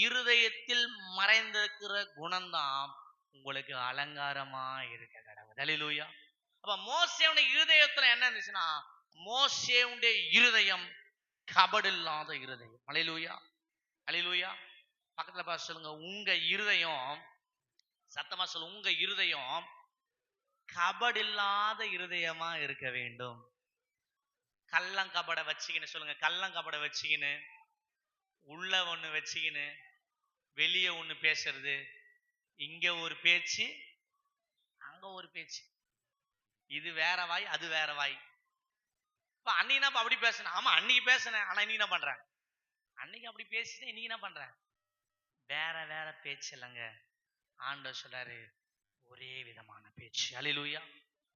இருதயத்தில் மறைந்திருக்கிற குணம்தான் உங்களுக்கு அலங்காரமா இருக்க கடவுள். அல்லேலூயா. அப்ப மோசேவுடைய இருதயத்துல என்ன இருந்துச்சுன்னா, மோசேவுடைய இருதயம் கபடில்லாத இருதயம். அல்லேலூயா, அல்லேலூயா. பக்கத்துல பார்த்து சொல்லுங்க, உங்க இருதயம், சத்தமா சொல்லுங்க, உங்க இருதயம் கபடில்லாத இருதயமா இருக்க வேண்டும். கள்ளங்கபட வச்சுக்கின்னு சொல்லுங்க, கள்ளங்கபட வச்சுக்கின்னு, உள்ள ஒண்ணு வச்சுக்கின்னு வெளியே ஒண்ணு பேசுறது, இங்க ஒரு பேச்சு அங்க ஒரு பேச்சு, இது வேற வாய் அது வேற வாய். இப்ப அன்னைக்கு நான் அப்படி பேசினேன், ஆமா அன்னைக்கு பேசினேன், ஆனா இன்னைக்கு என்ன பண்றேன்? அன்னைக்கு அப்படி பேசினேன், இன்னைக்கு என்ன பண்றேன்? வேற வேற பேச்சு இல்லைங்க. ஆண்டவர் சொல்றாரு, ஒரே விதமான பேச்சு. அல்லேலூயா.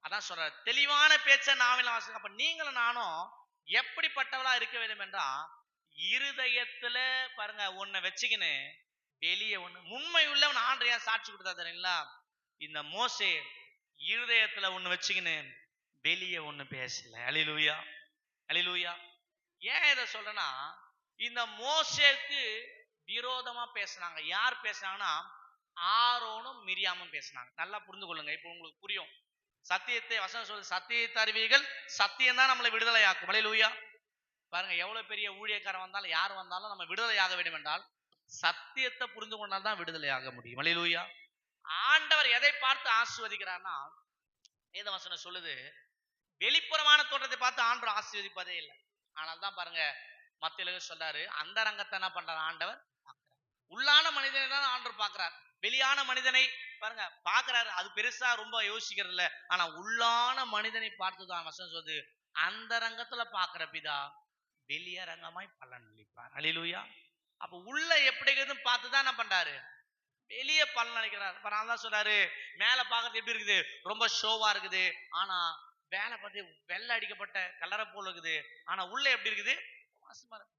அதான் சொல்ற, தெளிவான பேச்ச நாவில வாசிங்க. அப்ப நீங்களும் நானும் எப்படிப்பட்டவளா இருக்க வேண்டும் என்றா, இருதயத்துல பாருங்க ஒன்ன வச்சுக்கின்னு வெளியே ஒண்ணு. உண்மை உள்ளவன் ஆண்டு ஏன் சாட்சி கொடுத்தா தெரியுங்களா? இந்த மோசே இருதயத்துல ஒண்ணு வச்சுக்கின்னு வெளியே ஒண்ணு பேசல. அல்லேலூயா, அல்லேலூயா. ஏன் இதை சொல்றேன்னா, இந்த மோசேக்கு விரோதமா பேசினாங்க. யார் பேசினாங்கன்னா, ஆரோனும் மிரியாமும் பேசினாங்க. நல்லா புரிந்து கொள்ளுங்க, இப்போ உங்களுக்கு புரியும். சத்தியத்தை வசனம் சொல்லுது, சத்தியத்தை அறிவீர்கள், சத்தியம் தான் நம்மளை விடுதலை ஆக்கும். அல்லேலூயா. பாருங்க, எவ்வளவு பெரிய ஊழியக்காரன் வந்தாலும் யார் வந்தாலும் நம்ம விடுதலையாக வேண்டும் என்றால் சத்தியத்தை புரிந்து கொண்டால் தான் விடுதலையாக முடியும். அல்லேலூயா. ஆண்டவர் எதை பார்த்து ஆசீர்வதிக்கிறார்னா, வேத வசனம் சொல்லுது, வெளிப்புறமான தோற்றத்தை பார்த்து ஆண்டவர் ஆசீர்வதிப்பதே இல்லை. ஆனால் தான் பாருங்க, மத்தியில சொல்றாரு, அந்த ரங்கத்தை என்ன பண்றாரு ஆண்டவர்? உள்ளான மனிதனை தான் ஆண்டவர் பார்க்கிறார். வெளியான மனிதனை பாருங்க பார்க்கிறாரு, அது பெருசா ரொம்ப யோசிக்கிறது இல்லை. ஆனா உள்ளான மனிதனை பார்த்துதான் வசனம் சொல்லுது, அந்த ரங்கத்துல பார்க்கிற பிதா வெளிய ரங்கமாய் பலன் அளிப்பார். அல்லேலூயா. அப்ப உள்ள எப்படி இருக்குதுன்னு பார்த்துதான் என்ன பண்றாரு? வெளிய பலன் அளிக்கிறார். நான் தான் சொல்றாரு, மேல பார்க்கறது எப்படி இருக்குது? ரொம்ப ஷோவா இருக்குது. ஆனா வேலை பார்த்து வெள்ளை அடிக்கப்பட்ட கலரை போல இருக்குது. ஆனா உள்ள எப்படி இருக்குது?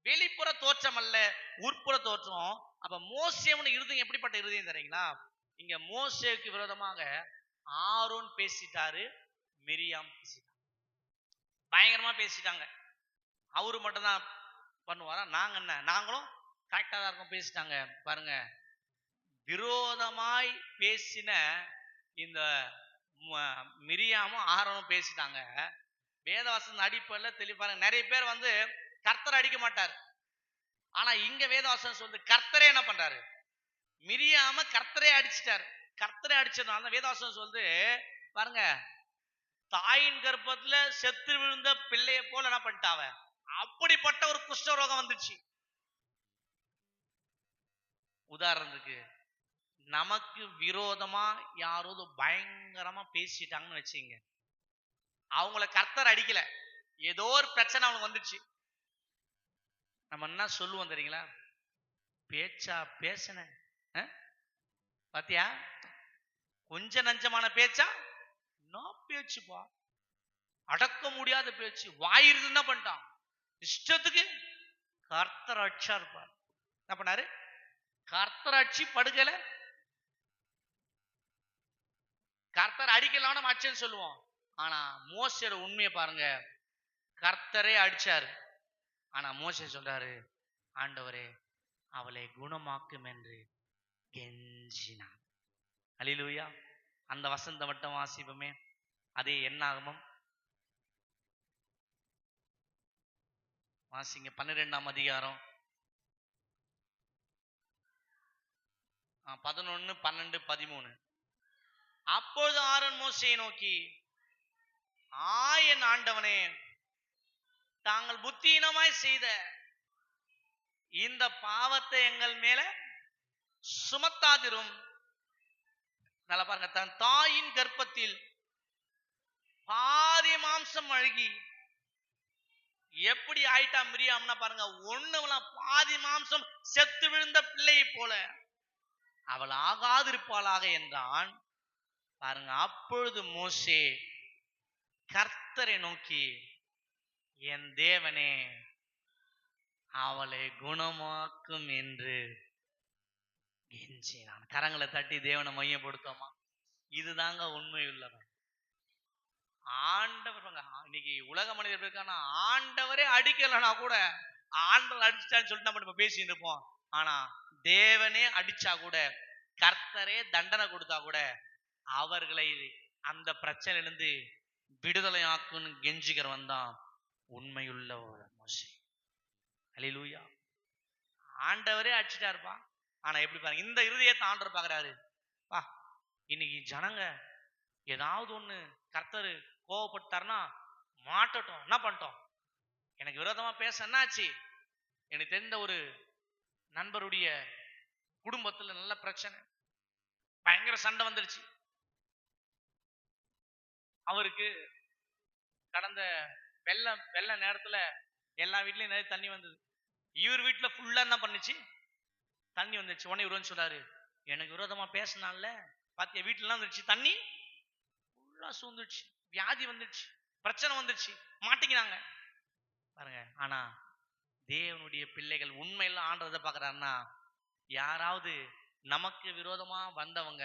வெளிப்புற தோற்றம் அல்ல, உட்புற தோற்றம். அப்ப மோசேவுடைய இருதயம் எப்படிப்பட்ட இருதயம் தெரியுங்களா? இங்க மோசேக்கு விரோதமாக ஆரோன் பேசிட்டாரு, மிரியாம் பேசிட்டாங்க, பயங்கரமா பேசிட்டாங்க. அவரு மட்டும் தான் பண்ணுவாரா? நாங்க என்ன, நாங்களும் கரெக்டா தான் இருக்கோம், பேசிட்டாங்க. பாருங்க, விரோதமாய் பேசின இந்த மிரியாமும் ஆரோனும் பேசிட்டாங்க. வேதவாசன் அடிப்படையில் தெளிப்பாருங்க. நிறைய பேர் வந்து கர்த்தர் அடிக்க மாட்டார், ஆனா இங்க வேதவாசன் சொல்லுது, கர்த்தரே என்ன பண்றாரு? மிரியாம கர்த்தரே அடிச்சிட்டாரு. கர்த்தரே அடிச்சதுனால வேதவாசன் சொல்லுது பாருங்க, தாயின் கர்ப்பத்துல செத்து விழுந்த பிள்ளைய போல என்ன பண்ணிட்டாவ, அப்படிப்பட்ட ஒரு குஷ்டரோகம் வந்துச்சு. உதாரணத்துக்கு, நமக்கு விரோதமா யாராவது பயங்கரமா பேசிட்டாங்கன்னு வச்சுங்க, அவங்கள கர்த்தர் அடிக்கல, ஏதோ ஒரு பிரச்சனை அவங்களுக்கு வந்துச்சு. நம்ம என்ன சொல்லுவோம் தெரியுங்களா? பேச்சா பேசின பாத்தியா, கொஞ்ச நஞ்சமான பேச்சா, நான் பேச்சுப்பா, அடக்க முடியாத பேச்சு, வாயிருந்து என்ன பண்ணிட்டான், இஷ்டத்துக்கு கர்த்தர் அடிச்சா இருப்பார். என்ன பண்ணாரு? கர்த்தர் அடிச்சு படுக்கல, கர்த்தர் அடிக்கலாம் நம்ம அடிச்சேன்னு சொல்லுவோம். ஆனா மோசேயோட உண்மையை பாருங்க, கர்த்தரே அடிச்சாரு. ஆனா மோசே சொல்றாரு, ஆண்டவரே அவளை குணமாக்கும் என்று கெஞ்சினான். அல்லேலூயா. அந்த வசந்த மட்டும் வாசிப்போமே. அதே என்னாகமம் வாசிங்க, 12ஆம் அதிகாரம் 11, 12, 13. அப்பொழுது ஆரோன் மோசேயை நோக்கி, என் ஆண்டவனே, தாங்கள் புத்தியினமாய் செய்த இந்த பாவத்தை எங்கள் மேல சுமத்தாதிரும். நல்லா பாருங்க, தன் தாயின் கர்ப்பத்தில் பாதி மாம்சம் அழுகி எப்படி ஆயிட்டா மிரியாம்னா பாருங்க, ஒண்ணுலாம் பாதி மாம்சம் செத்து விழுந்த பிள்ளையை போல அவள் ஆகாதிருப்பாளாக என்றான். பாருங்க, அப்பொழுது மோசே கர்த்தரை நோக்கி, என் தேவனே அவளை குணமாக்கும் என்று கெஞ்சினான். கரங்களை தட்டி தேவனை மையப்படுத்தோமா? இதுதாங்க உண்மை உள்ளவன். ஆண்டவர் இன்னைக்கு உலக மனிதர் இருக்கானா, ஆண்டவரே அடிக்கலனா கூட ஆண்டவர் அடிச்சிட்டான்னு சொல்லிட்டு நம்ம பேசிட்டு இருப்போம். ஆனா தேவனே அடிச்சா கூட, கர்த்தரே தண்டனை கொடுத்தா கூட அவர்களை அந்த பிரச்சனையிலிருந்து விடுதலை ஆக்குன்னு கெஞ்சுகிறவன் தான் உண்மையுள்ள மோசே. அல்லேலூயா. ஆண்டவரே அடிச்சுட்டா இருப்பான். ஆனா எப்படி பாருங்க, இந்த இருதயத்தை ஆண்டவர் பாக்குறாரு. இன்னைக்கு ஜனங்க ஏதாவது ஒண்ணு கர்த்தர் கோவப்பட்டாருன்னா மாட்டட்டும், என்ன பண்ணிட்டோம், எனக்கு விரோதமா பேச என்னாச்சு. எனக்கு தெரிந்த ஒரு நண்பருடைய குடும்பத்துல நல்ல பிரச்சனை, பயங்கர சண்டை வந்துருச்சு. அவருக்கு கடந்த வெள்ள நேரத்துல எல்லா வீட்லயும் நிறைய தண்ணி வந்தது. இவர் வீட்டுல ஃபுல்லா என்ன பண்ணுச்சு, தண்ணி வந்துருச்சு. உடனே இவர் சொல்றாரு, எனக்கு விரோதமா பேசினால பாத்தியா வீட்டுல எல்லாம் வந்துருச்சு, தண்ணி ஃபுல்லா சூழ்ந்துருச்சு, வியாதி வந்துருச்சு, பிரச்சனை வந்துருச்சு, மாட்டிக்கிறாங்க பாருங்க. ஆனா தேவனுடைய பிள்ளைகள் உண்மையெல்லாம் ஆண்டதை பாக்குறாருன்னா, யாராவது நமக்கு விரோதமா வந்தவங்க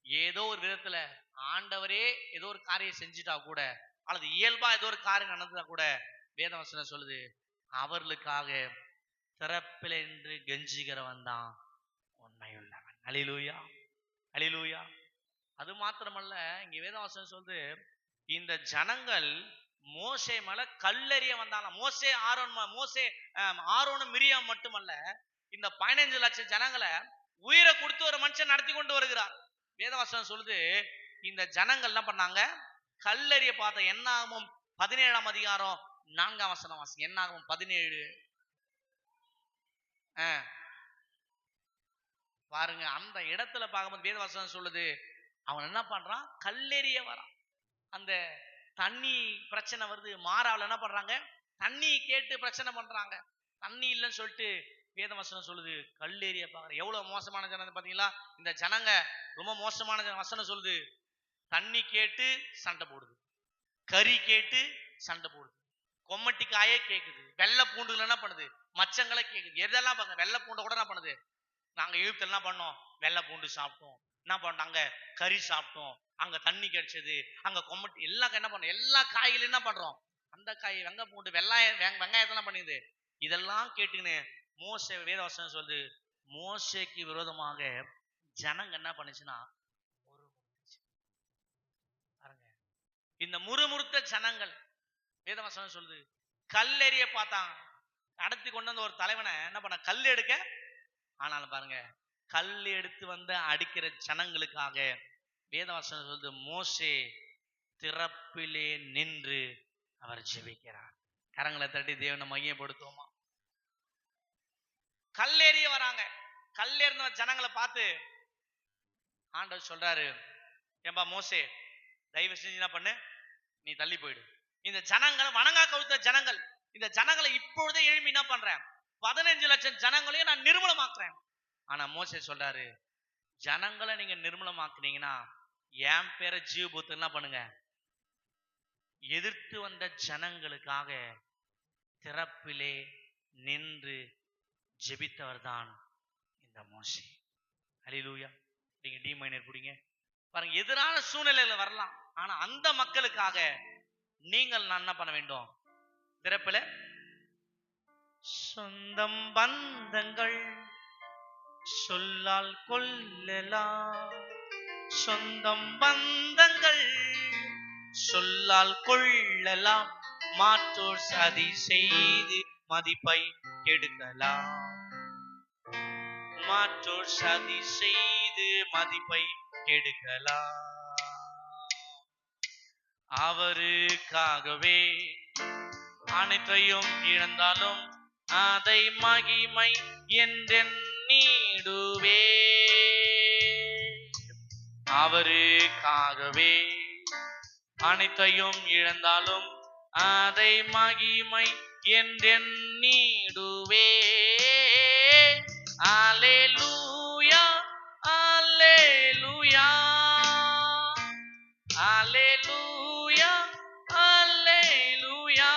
ஏதோ ஒரு விதத்துல ஆண்டவரே ஏதோ ஒரு காரியம் செஞ்சுட்டா கூட, அல்லது இயல்பா ஏதோ ஒரு காரியம் நடந்ததா கூட, வேதவசனம் சொல்லுது, அவர்களுக்காக திறப்பில் என்று கெஞ்சுகிறவன் தான் உண்மையுள்ளவன். அல்லேலூயா, அல்லேலூயா. அது மாத்திரமல்ல, இங்க வேதவசனம் சொல்லுது, இந்த ஜனங்கள் மோசே மேல கல்லெறிய வந்தாலும், ஆரோனும் மிரியாம் மட்டுமல்ல, இந்த 15 லட்சம் ஜனங்களை உயிரை கொடுத்து ஒரு மனுஷன் நடத்தி கொண்டு வருகிறார். வேதவசனம் சொல்லுது, இந்த ஜனங்கள் என்ன பண்ணாங்க, கல்லெறிய பார்த்த. என்னாகமம் 17ஆம் அதிகாரம் 4ஆம் வசனம் வாசிங்க. என்னாகமம் 17 பாருங்க. அந்த இடத்துல பார்க்கும்போது வேதவசனம் சொல்லுது, அவன் என்ன பண்றான், கல்லெறிய வரான். அந்த தண்ணி பிரச்சனை வருது, மாறாவில் என்ன பண்றாங்க, தண்ணி கேட்டு பிரச்சனை பண்றாங்க. தண்ணி இல்லைன்னு சொல்லிட்டு வேதவசனம் சொல்லுது, கல்லெறிய பாக்குற. எவ்வளவு மோசமான ஜனம் பாத்தீங்களா? இந்த ஜனங்க ரொம்ப மோசமான வசனம் சொல்லுது, தண்ணி கேட்டு சண்டை போடுது, கறி கேட்டு சண்டை போடுது, கொம்மட்டி காயே கேக்குது, வெள்ளை பூண்டுல என்ன பண்ணுது, மச்சங்களை கேக்குது. எதெல்லாம் பாருங்க, வெள்ளை பூண்டை கூட என்ன பண்ணுது, நாங்க இழுத்து என்ன பண்ணோம், வெள்ளை பூண்டு சாப்பிட்டோம், என்ன பண்ணோம், அங்க கறி சாப்பிட்டோம், அங்க தண்ணி கிடைச்சது, அங்க கொம்மட்டி எல்லாம் என்ன பண்ணோம், எல்லா காய்களையும் என்ன பண்றோம், அந்த காய் வெங்க பூண்டு வெங்காயத்தெல்லாம் பண்ணிது. இதெல்லாம் கேட்டுன்னு மோசே, வேதவசனம் சொல்லுது, மோசேக்கு விரோதமாக ஜனங்க என்ன பண்ணுச்சுன்னா பாருங்க. இந்த முறுமுறுத்த ஜனங்கள் வேதவசனம் சொல்லுது, கல்லெறிய பார்த்தாங்க. நடத்தி கொண்டு வந்த ஒரு தலைவனை என்ன பண்ண, கல் எடுக்க. ஆனாலும் பாருங்க, கல் எடுத்து வந்து அடிக்கிற ஜனங்களுக்காக வேதவசனம் சொல்லுது, மோசே திறப்பிலே நின்று அவர் ஜெபிக்கிறார். கரங்களை தட்டி தேவனை மையப்படுத்துவோமா? கல்லேறிய வராங்க. கல்லேறின ஜனங்களை பார்த்து ஆண்டவர் சொல்றாரு, ஏம்பா மோசே, தயவு செஞ்சு என்ன பண்ணு, நீ தள்ளி போயிடு. இந்த ஜனங்கள் வணங்கா கவுத்த ஜனங்கள், இந்த ஜனங்களை இப்பொழுதே எழுப்பி என்ன பண்றேன், 15 லட்சம் ஜனங்களையும் நான் நிர்மூலமாக்குறேன். ஆனா மோசே சொல்றாரு, ஜனங்களை நீங்க நிர்மூலமாக்குனீங்கன்னா என் பேரை ஜீவபூத்து என்ன பண்ணுங்க, எதிர்த்து வந்த ஜனங்களுக்காக திறப்பிலே நின்று ஜெபித்தவர் தான் இந்த மோசே. ஹல்லேலூயா. நீங்க டி மைனர் புடிங்க பாருங்க, எதிரான சூழ்நிலையில வரலாம், ஆனா அந்த மக்களுக்காக நீங்கள் நான் என்ன பண்ண வேண்டும், திறப்பில சொந்தம் பந்தங்கள் சொல்லால் கொள்ளலாம், சொந்தம் பந்தங்கள் சொல்லால் கொள்ளலாம், மாற்றோர் சதி செய்து மதிப்பை கெடுக்கலாம், மாற்றோர் சதி செய்து மதிப்பை கெடுக்கலாம். அவருக்காகவே அனைத்தையும் இழந்தாலும் அதை மகிமை என்றெண்ணிடுவே, அவருக்காகவே அனைத்தையும் இழந்தாலும் அதை மகிமை என்றெண்ணிடுவே. அல்லேலூயா அல்லேலூயா அல்லேலூயா அல்லேலூயா.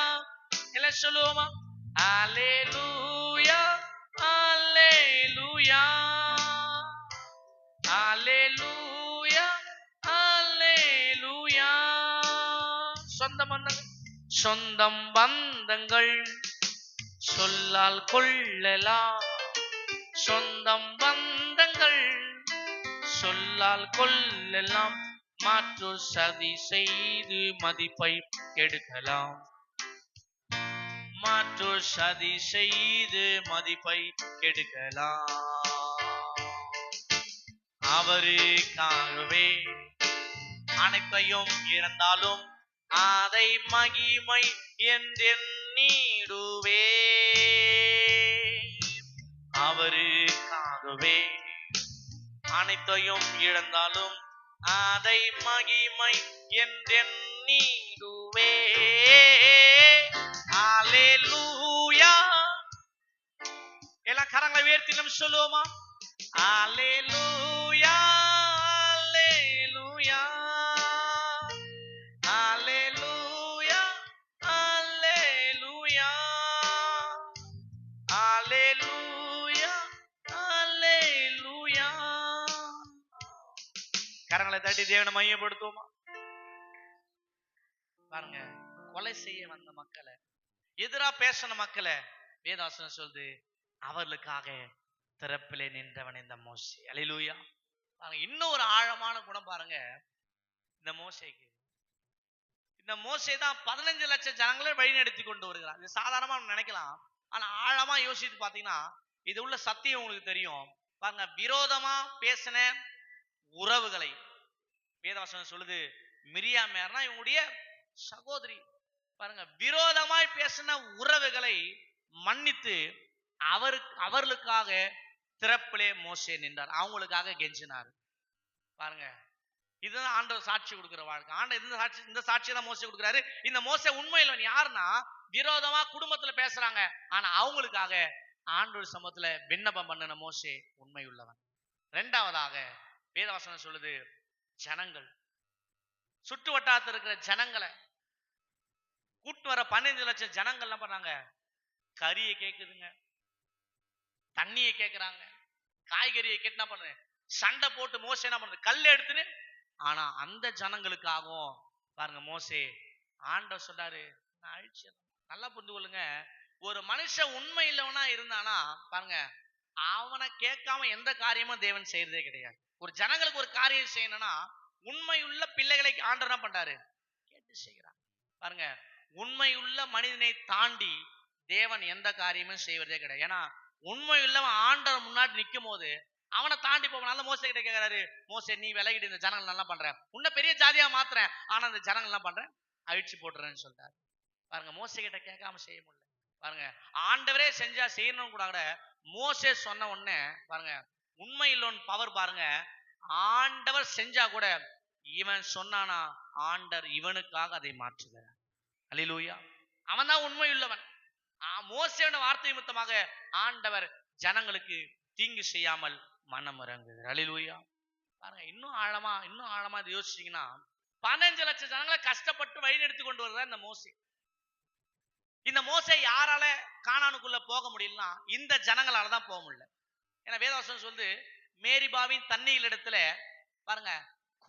எல்லாம் சொல்லுவோமா? அல்லேலூயா அல்லேலூயா அல்லேலூயா அல்லேலூயா. சொந்தம் பந்தங்கள் சொல்லால் கொள்ளலாம், சொந்தம் பந்தங்கள் சொல்லால் கொள்ளலாம், மாற்றோர் சதி செய்து மதிப்பை கெடுக்கலாம், மாற்றோர் சதி செய்து மதிப்பை கெடுக்கலாம். அவருக்காகவே அனைத்தையும் இழந்தாலும் அதை மகிமை என்றெண்ணிடுவே, அவருக்காகவே அனைத்தையும் இழந்தாலும் அதை மகிமை என்றெண்ணிடுவே. அல்லேலூயா. எல்லா கரங்களை உயர்த்தி நம்ம சொல்லுவோமா? அல்லேலூயா அல்லேலூயா அல்லேலூயா அல்லேலூயா அல்லேலூயா அல்லேலூயா. கரங்களை தட்டி தேவனை மையப்படுத்துவோமா? பாருங்க, கொலை செய்ய வந்த மக்களை, எதிரா பேசின மக்களை வேதாசனம் சொல்லுது, அவர்களுக்காக திறப்பிலே நின்றவன் இந்த மோசே. அல்லேலூயா. பாருங்க, இன்னும் ஒரு ஆழமான குணம் பாருங்க இந்த மோசேக்கு. இந்த மோசே தான் 15 லட்சம் ஜனங்களை வழிநடத்தி கொண்டு வருகிறார். இது சாதாரணமா நினைக்கலாம், ஆனா ஆழமா யோசித்து பாத்தீங்கன்னா இது உள்ள சத்தியம் உங்களுக்கு தெரியும். பாருங்க, விரோதமா பேசின உறவுகளை வேதவசனம் சொல்லுது, மிரியாமேர்னா இவங்களுடைய சகோதரி. பாருங்க, விரோதமாய் பேசின உறவுகளை மன்னித்து அவர்களுக்காக திறப்பிலே மோசே நின்றார், அவங்களுக்காக கெஞ்சினார். பாருங்க, இதுதான் ஆண்டவர் சாட்சி கொடுக்கிற வாழ்க்கை. ஆண்டவர் இந்த சாட்சியை தான் மோசே கொடுக்கிறாரு. இந்த மோசே உண்மையில் யாருன்னா, விரோதமா குடும்பத்துல பேசுறாங்க, ஆனா அவங்களுக்காக ஆண்டவர் சமூகத்துல விண்ணப்பம் பண்ணின மோசே உண்மை உள்ளவன். இரண்டாவதாக வேதவசனம் சொல்லுது, ஜனங்கள் சுற்று வட்டாரத்தில் இருக்கிற ஜனங்களை கூட்டு வர 15 லட்சம் ஜனங்கள் என்ன பண்ணாங்க, கறியை கேக்குதுங்க, தண்ணியை கேட்கிறாங்க, காய்கறியை கேட்டு என்ன பண்ற, சண்டை போட்டு மோசே என்ன பண்றது, கல் எடுத்துன்னு. ஆனா அந்த ஜனங்களுக்காகவும் பாருங்க மோசே ஆண்டவர் சொல்றாரு, நான் அழிச்சிடறேன். நல்லா புரிந்து கொள்ளுங்க, ஒரு மனுஷன் உண்மை இல்லவனா இருந்தானா பாருங்க, அவனை கேட்காம எந்த காரியமும் தேவன் செய்யறதே கிடையாது. ஒரு ஜனங்களுக்கு ஒரு காரியம் செய்யணும்னா உண்மையுள்ள பிள்ளைகளை ஆண்டவர் என்ன பண்றாரு, கேட்டு செய்கிறார். பாருங்க, உண்மையுள்ள மனிதனை தாண்டி தேவன் எந்த காரியமும் செய்வதே கிடையாது. ஏன்னா உண்மையுள்ளவன் ஆண்டவர் முன்னாடி நிற்கும் போது அவனை தாண்டி போவனால மோசே கிட்ட கேட்கிறாரு, மோசே நீ விலகிட்டு இந்த ஜனங்கள் நல்லா பண்ற, உன்னை பெரிய ஜாதியா மாத்துறேன், ஆனா இந்த ஜனங்கள் என்ன பண்றேன், அழிச்சு போட்டுறேன்னு சொல்றாரு. பாருங்க, மோசே கிட்ட கேட்காம செய்ய முடியல. பாருங்க, ஆண்டவரே செஞ்சா செய்யணும் கூட மோசே சொன்ன உடனே பாருங்க உண்மை இல்லோன்னு பவர் பாருங்க, ஆண்டவர் செஞ்சா கூட இவன் சொன்னானா ஆண்டவர் இவனுக்காக அதை மாற்றுகிறார். அல்லேலூயா. அவன் தான் உண்மை உள்ளவன். மோசேயோட வார்த்தை நிமித்தமாக ஆண்டவர் ஜனங்களுக்கு தீங்கு செய்யாமல் மனம் இறங்குகிறார். அல்லேலூயா. பாருங்க, இன்னும் ஆழமா இதை யோசிச்சீங்கன்னா 15 லட்சம் ஜனங்களை கஷ்டப்பட்டு வழி எடுத்து கொண்டு வருதா இந்த மோசே. இந்த மோசே யாரால கானானுக்குள்ள போக முடியலன்னா இந்த ஜனங்களால தான் போக முடியல. ஏன்னா வேதவசனம் சொல்லுது, மேரிபாவின் தண்ணீர் இடத்துல பாருங்க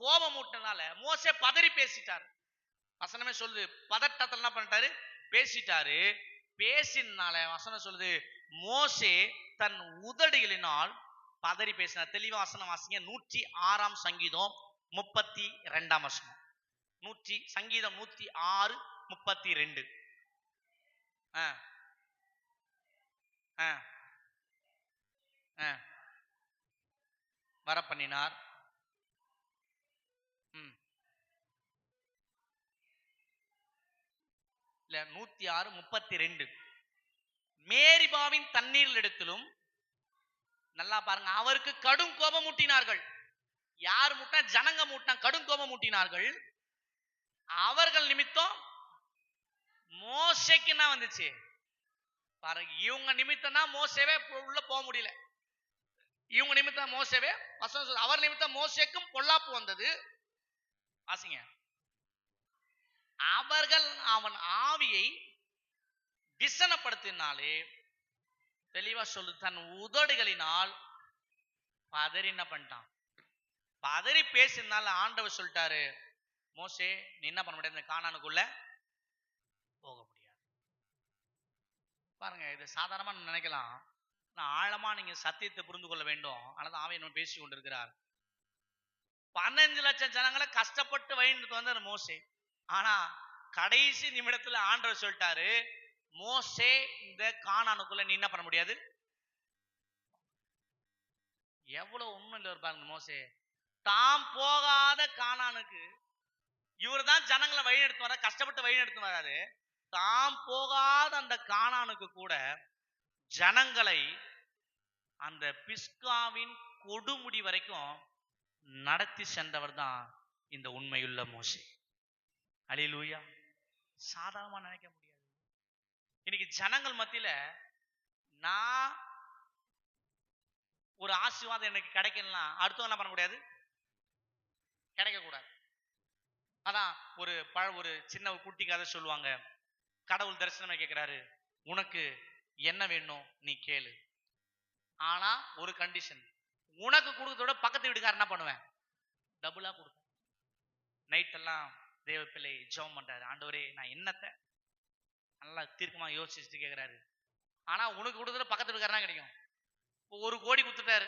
கோபம் ஊட்டினால மோசே பதறி பேசிட்டாரு. வசனமே சொல்லுது, பதட்டத்துல என்ன பண்ணிட்டாரு, பேசிட்டாரு. பேசினால வசனம் சொல்லுது, மோசே தன் உதடுகளினால் பதறி பேசினார். தெளிவா வசனம் வாசிங்க. 106 சங்கீதம் 32 வசனம். சங்கீதம் 106:32. வர பண்ணினார். இல்ல 106:32. மேரிபாவின் தண்ணீர் இடத்திலும் நல்லா பாருங்க, அவருக்கு கடும் கோபம் மூட்டினார்கள். யார் மூட்டா? ஜனங்க மூட்டா கடும் கோபம் மூட்டினார்கள். அவர்கள் நிமித்தம் மோசேக்கு என்ன வந்துச்சு பாருங்க, இவங்க நிமித்தம் தான் மோசேவே உள்ள போக முடியல. இவங்க நிமித்தம் மோசேவே, அவர் நிமித்தம் மோசேக்கும் பொல்லாப்பு வந்தது. வாசிங்க. அவர்கள் அவன் ஆவியை விசனப்படுத்தினாலே, தெளிவா சொல்லு, தன் உதடுகளினால் பதறி என்ன பண்ணிட்டான், பதறி பேசினால ஆண்டவர் சொல்லிட்டாரு, மோசே நீ என்ன பண்ண முடியாது, இந்த கானானுக்குள்ள போக முடியாது. பாருங்க, இது சாதாரணமா நினைக்கலாம், ஆழமா நீங்க சத்தியத்தை புரிந்து கொள்ள வேண்டும். ஆனால் ஆவியானவர் பேசி கொண்டிருக்கிறார். 15 லட்சம் ஜனங்களை கஷ்டப்பட்டு வழிந்து வந்தார் மோசே. ஆனா கடைசி நிமிடத்துல ஆண்டவர் சொல்லிட்டாரு, மோசே இந்த கானானுக்குள்ள நீ என்ன பண்ண முடியாது. எவ்வளவு உண்மை பாருங்க. மோசே தாம் போகாத கானானுக்கு இவர் தான் ஜனங்களை வழி எடுத்து வர, கஷ்டப்பட்டு வழி எடுத்து வராது. தாம் போகாத அந்த கானானுக்கு கூட ஜனங்களை அந்த பிஸ்காவின் கொடுமுடி வரைக்கும் நடத்தி சென்றவர் தான் இந்த உண்மையுள்ள மோசே. அல்லேலூயா. சாதாரணமா நினைக்க முடியாது. இன்னைக்கு ஜனங்கள் மத்தியில நான் ஒரு ஆசீர்வாதம் எனக்கு கிடைக்கலாம், அடுத்தவங்க என்ன பண்ண முடியாது, கிடைக்க கூடாது. அதான் ஒரு சின்ன குட்டி கதை சொல்லுவாங்க. கடவுள் தரிசனமே கேட்கிறாரு, உனக்கு என்ன வேணும் நீ கேளு, ஆனா ஒரு கண்டிஷன், உனக்கு கொடுக்கறதோட பக்கத்து வீட்டுக்காரர் என்ன பண்ணுவேன், டபுளா கொடுப்பேன். நைட் எல்லாம் தேவ பிள்ளை ஜெபம் பண்றாரு, ஆண்டவரே நான் என்னத்தை நல்லா தீர்க்கமா யோசிச்சுட்டு கேட்கிறாரு. ஆனா உனக்கு கொடுத்தது பக்கத்து வீட்டுக்காரனா கிடைக்கும். 1 கோடி கொடுத்துட்டாரு,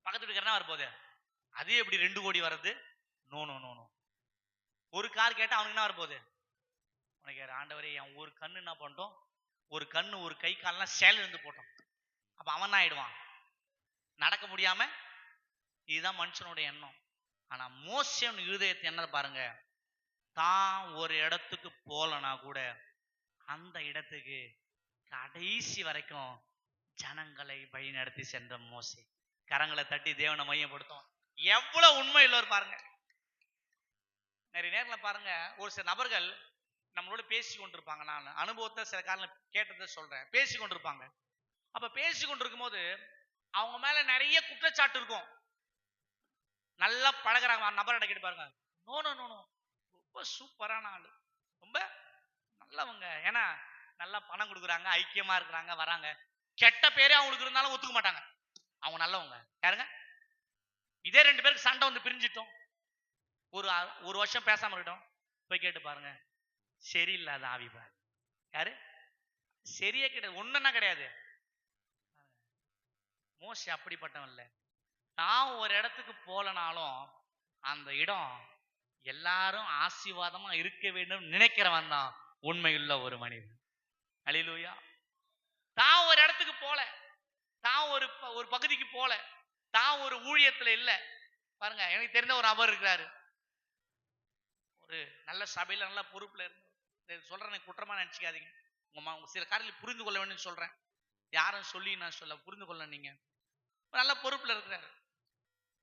பக்கத்து வீட்டுக்காரனா வரப்போகுது, அது எப்படி 2 கோடி வர்றது? No no no no. ஒரு கார் கேட்டா அவனுக்கு என்ன வரப்போகுது, உனக்கு ஆண்டவரே என் ஒரு கண்ணு என்ன பண்ணிட்டோம், ஒரு கண்ணு ஒரு கை கால்லாம் சேல இருந்து போட்டோம். அப்ப அவன் என்ன ஆயிடுவான், நடக்க முடியாம. இதுதான் மனுஷனுடைய எண்ணம். ஆனா மோசேன் இருதயத்தை என்ன பாருங்க, தான் ஒரு இடத்துக்கு போலனா கூட அந்த இடத்துக்கு கடைசி வரைக்கும் ஜனங்களை வழி நடத்தி சென்ற மோசே. கரங்களை தட்டி தேவனை மையப்படுத்தும். எவ்வளவு உண்மை இல்லவர் பாருங்க. நிறைய நேரத்தில் பாருங்க, ஒரு சில நபர்கள் நம்மளோட பேசி கொண்டிருப்பாங்க. நான் அனுபவத்தை சில காலம் கேட்டதை சொல்றேன். பேசி கொண்டிருப்பாங்க. அப்ப பேசி கொண்டிருக்கும் போது அவங்க மேல நிறைய குற்றச்சாட்டு இருக்கும். நல்லா பழகிறாங்க நபர்கிட்ட கேட்டு பாருங்க, நோ நோ நோ நோ, ரொம்ப சூப்பரான ஆளு, ரொம்ப நல்லவங்க, ஏன்னா நல்லா பணம் கொடுக்குறாங்க, ஐக்கியமா இருக்கிறாங்க, வராங்க. கெட்ட பேரே அவங்களுக்கு இருந்தாலும் ஒத்துக்க மாட்டாங்க, அவங்க நல்லவங்க. யாருங்க? இதே 2 பேருக்கு சண்டை வந்து பிரிஞ்சிட்டோம், ஒரு வருஷம் பேசாம இருக்கட்டும், போய் கேட்டு பாருங்க, சரியில்லாத ஆவி பாரு. யாரு? சரியே கிடையாது, ஒண்ணுன்னா கிடையாது. மோசே அப்படிப்பட்டவன் இல்ல. நான் ஒரு இடத்துக்கு போலனாலும் அந்த இடம் எல்லாரும் ஆசீர்வாதமா இருக்க வேண்டும் நினைக்கிறவன் தான் உண்மையுள்ள ஒரு மனிதன். அல்லேலூயா. தான் ஒரு இடத்துக்கு போல, தான் ஒரு பகுதிக்கு போல, தான் ஒரு ஊழியத்துல இல்ல. பாருங்க, எனக்கு தெரிந்த ஒரு நபர் இருக்கிறாரு, ஒரு நல்ல சபையில நல்ல பொறுப்புல இருந்து சொல்றேன், குற்றமா நினைச்சுக்காதீங்க. உங்க சில காரியங்களை புரிந்து கொள்ள வேண்டும் சொல்றேன். யாரும் சொல்லி நான் சொல்ல, புரிந்து கொள்ள. நீங்க நல்ல பொறுப்புல இருக்கிறாரு.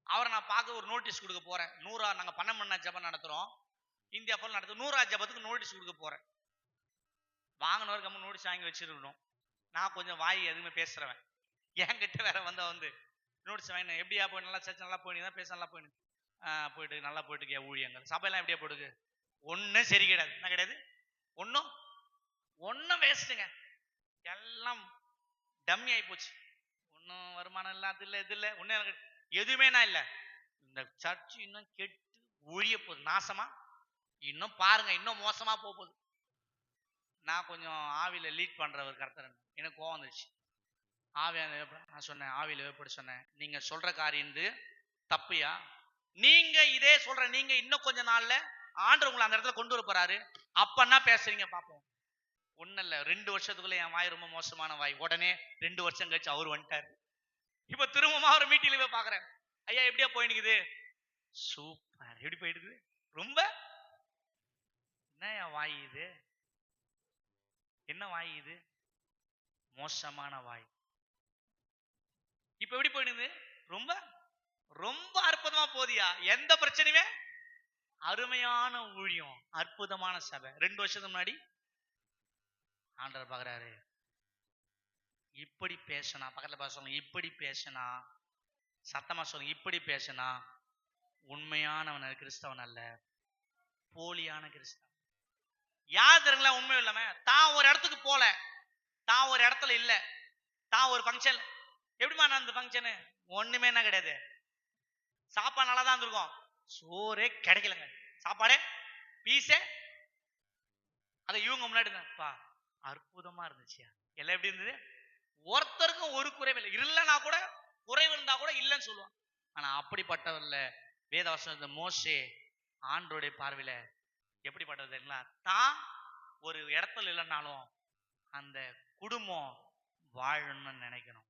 அவரை நான் பார்க்க ஒரு நோட்டீஸ் கொடுக்க போறேன். 100 நாங்க 12 ஜபம் நடத்துறோம், இந்தியா போல நடத்துறோம். 100 ஜபத்துக்கு நோட்டீஸ் கொடுக்க போறேன். வாங்கினவர் கம்மு நோட்டீஸ் வாங்கி வச்சிருக்கணும். நான் கொஞ்சம் வாய் எதுவுமே பேசுறவன், என்கிட்ட வேற வந்து நோட்டீஸ் வாங்கினேன். எப்படியா போய் நல்லா சர்ச்சை நல்லா போயிட்டு பேச நல்லா போயிட்டு நல்லா போயிட்டு ஊழியங்கள் சபையெல்லாம் எப்படியா போயிட்டு ஒன்றும் சரி கிடையாது. என்ன கிடையாது? ஒன்றும் வேஸ்ட்டுங்க. எல்லாம் டம்மி ஆகி போச்சு. ஒன்றும் வருமானம் இல்லை, அது இல்லை இது இல்லை, ஒன்றும் எனக்கு எதுவுமே நான் இல்லை. இந்த சர்ச்சு இன்னும் கெட்டு ஒழிய போகுது நாசமா. இன்னும் பாருங்க, இன்னும் மோசமா போகுது. நான் கொஞ்சம் ஆவியில லீட் பண்றவர் கர்த்தர், எனக்கு கோவம் வந்துருச்சு. நான் சொன்னேன், ஆவியில எப்படி சொன்னேன், நீங்க சொல்ற காரியம் தப்பியா? நீங்க இதே சொல்ற, நீங்க இன்னும் கொஞ்ச நாள்ல ஆண்டவர் உங்களை அந்த இடத்துல கொண்டு வர போறாரு, அப்பன்னா பேசுறீங்க பாப்போம். ஒன்னும் இல்ல, 2 வருஷத்துக்குள்ள என் வாய் ரொம்ப மோசமான வாய். உடனே 2 வருஷம் கழிச்சு அவர் வந்துட்டாரு. இப்ப திரும்பமா ஒரு மீட்டிங்ல போய் பாக்குறேன், ஐயா எப்படியா போயிடுக்குது? சூப்பர். எப்படி போயிடுது? ரொம்ப என்ன வாய் இது? என்ன வாய் இது? மோசமான வாய். இப்ப எப்படி போயிடுது? ரொம்ப ரொம்ப அற்புதமா போதியா, எந்த பிரச்சனையுமே. அருமையான ஊழியம், அற்புதமான சபை. 2 வருஷத்துக்கு முன்னாடி ஆண்டவர் பாக்குறாரு, இப்படி பேசினா, பக்கத்துல பேசுவாங்க, இப்படி பேசினா, சத்தமா சொல்லுங்க, இப்படி பேசினா உண்மையானவன் கிறிஸ்தவன் அல்ல, போலியான கிறிஸ்தவன். யார் தெரியுங்களா உண்மை இல்லாம? தான் ஒரு இடத்துக்கு போல, தான் ஒரு இடத்துல இல்ல, தான் ஒரு ஃபங்க்ஷன். எப்படிமா நான் அந்த ஃபங்க்ஷனு ஒண்ணுமே என்ன கிடையாது, சாப்பாடு நல்லா தான் இருந்திருக்கும், சோறே கிடைக்கலங்க, சாப்பாடே பீஸே. அதை இவங்க முன்னாடி தான்ப்பா அற்புதமா இருந்துச்சு. எல்லாம் எப்படி இருந்தது? ஒருத்தருக்கும் ஒரு குறைவு இல்லை. இல்லைன்னா கூட குறைவு இருந்தா கூட இல்லைன்னு சொல்லுவான். ஆனா அப்படிப்பட்டவர்ல வேதவசனத்தை மோசே ஆண்டவருடைய பார்வையில எப்படிப்பட்டது தெரியுங்களா? தான் ஒரு இடத்துல இல்லைன்னாலும் அந்த குடும்பம் வாழணும்னு நினைக்கணும்.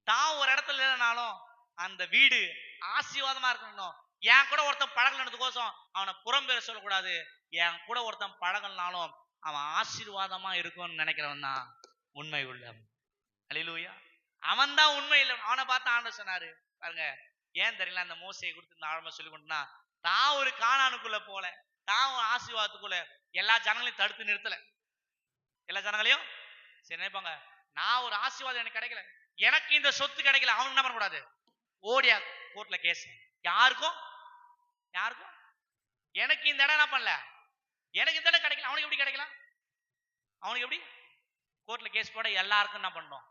தான் ஒரு இடத்துல இல்லைனாலும் அந்த வீடு ஆசீர்வாதமா இருக்கணும். என் கூட ஒருத்தன் பழகலனதுக்கோசம் அவனை புறம் பேர சொல்லக்கூடாது. என் கூட ஒருத்தன் பழகலனாலும் அவன் ஆசீர்வாதமா இருக்கும்னு நினைக்கிறவன் தான் உண்மை உள்ளவன். அல்லேலூயா. அவன் தான் உண்மை இல்லை. அவனை பார்த்து ஆண்டவர் சொன்னாரு பாருங்க, ஏன் தெரியல அந்த மோசையை கொடுத்து இந்த ஆழமா சொல்லி கொண்டுனா, தான் ஒரு கானானுக்குள்ள போல, தான் ஒரு ஆசீர்வாதத்துக்குள்ள எல்லா ஜனங்களையும் தடுத்து நிறுத்தல. எல்லா ஜனங்களையும் சரி நினைப்பாங்க, நான் ஒரு ஆசீர்வாதம் எனக்கு கிடைக்கல, எனக்கு இந்த சொத்து கிடைக்கல, அவனுக்கு என்ன பண்ணக்கூடாது, ஓடியா கோர்ட்ல கேஸ். யாருக்கும் எனக்கு இந்த இடம் என்ன பண்ணல, எனக்கு இந்த இடம் கிடைக்கல, அவனுக்கு எப்படி கிடைக்கலாம்? அவனுக்கு எப்படி கோர்ட்ல கேஸ் போட எல்லாருக்கும் என்ன பண்ணோம்?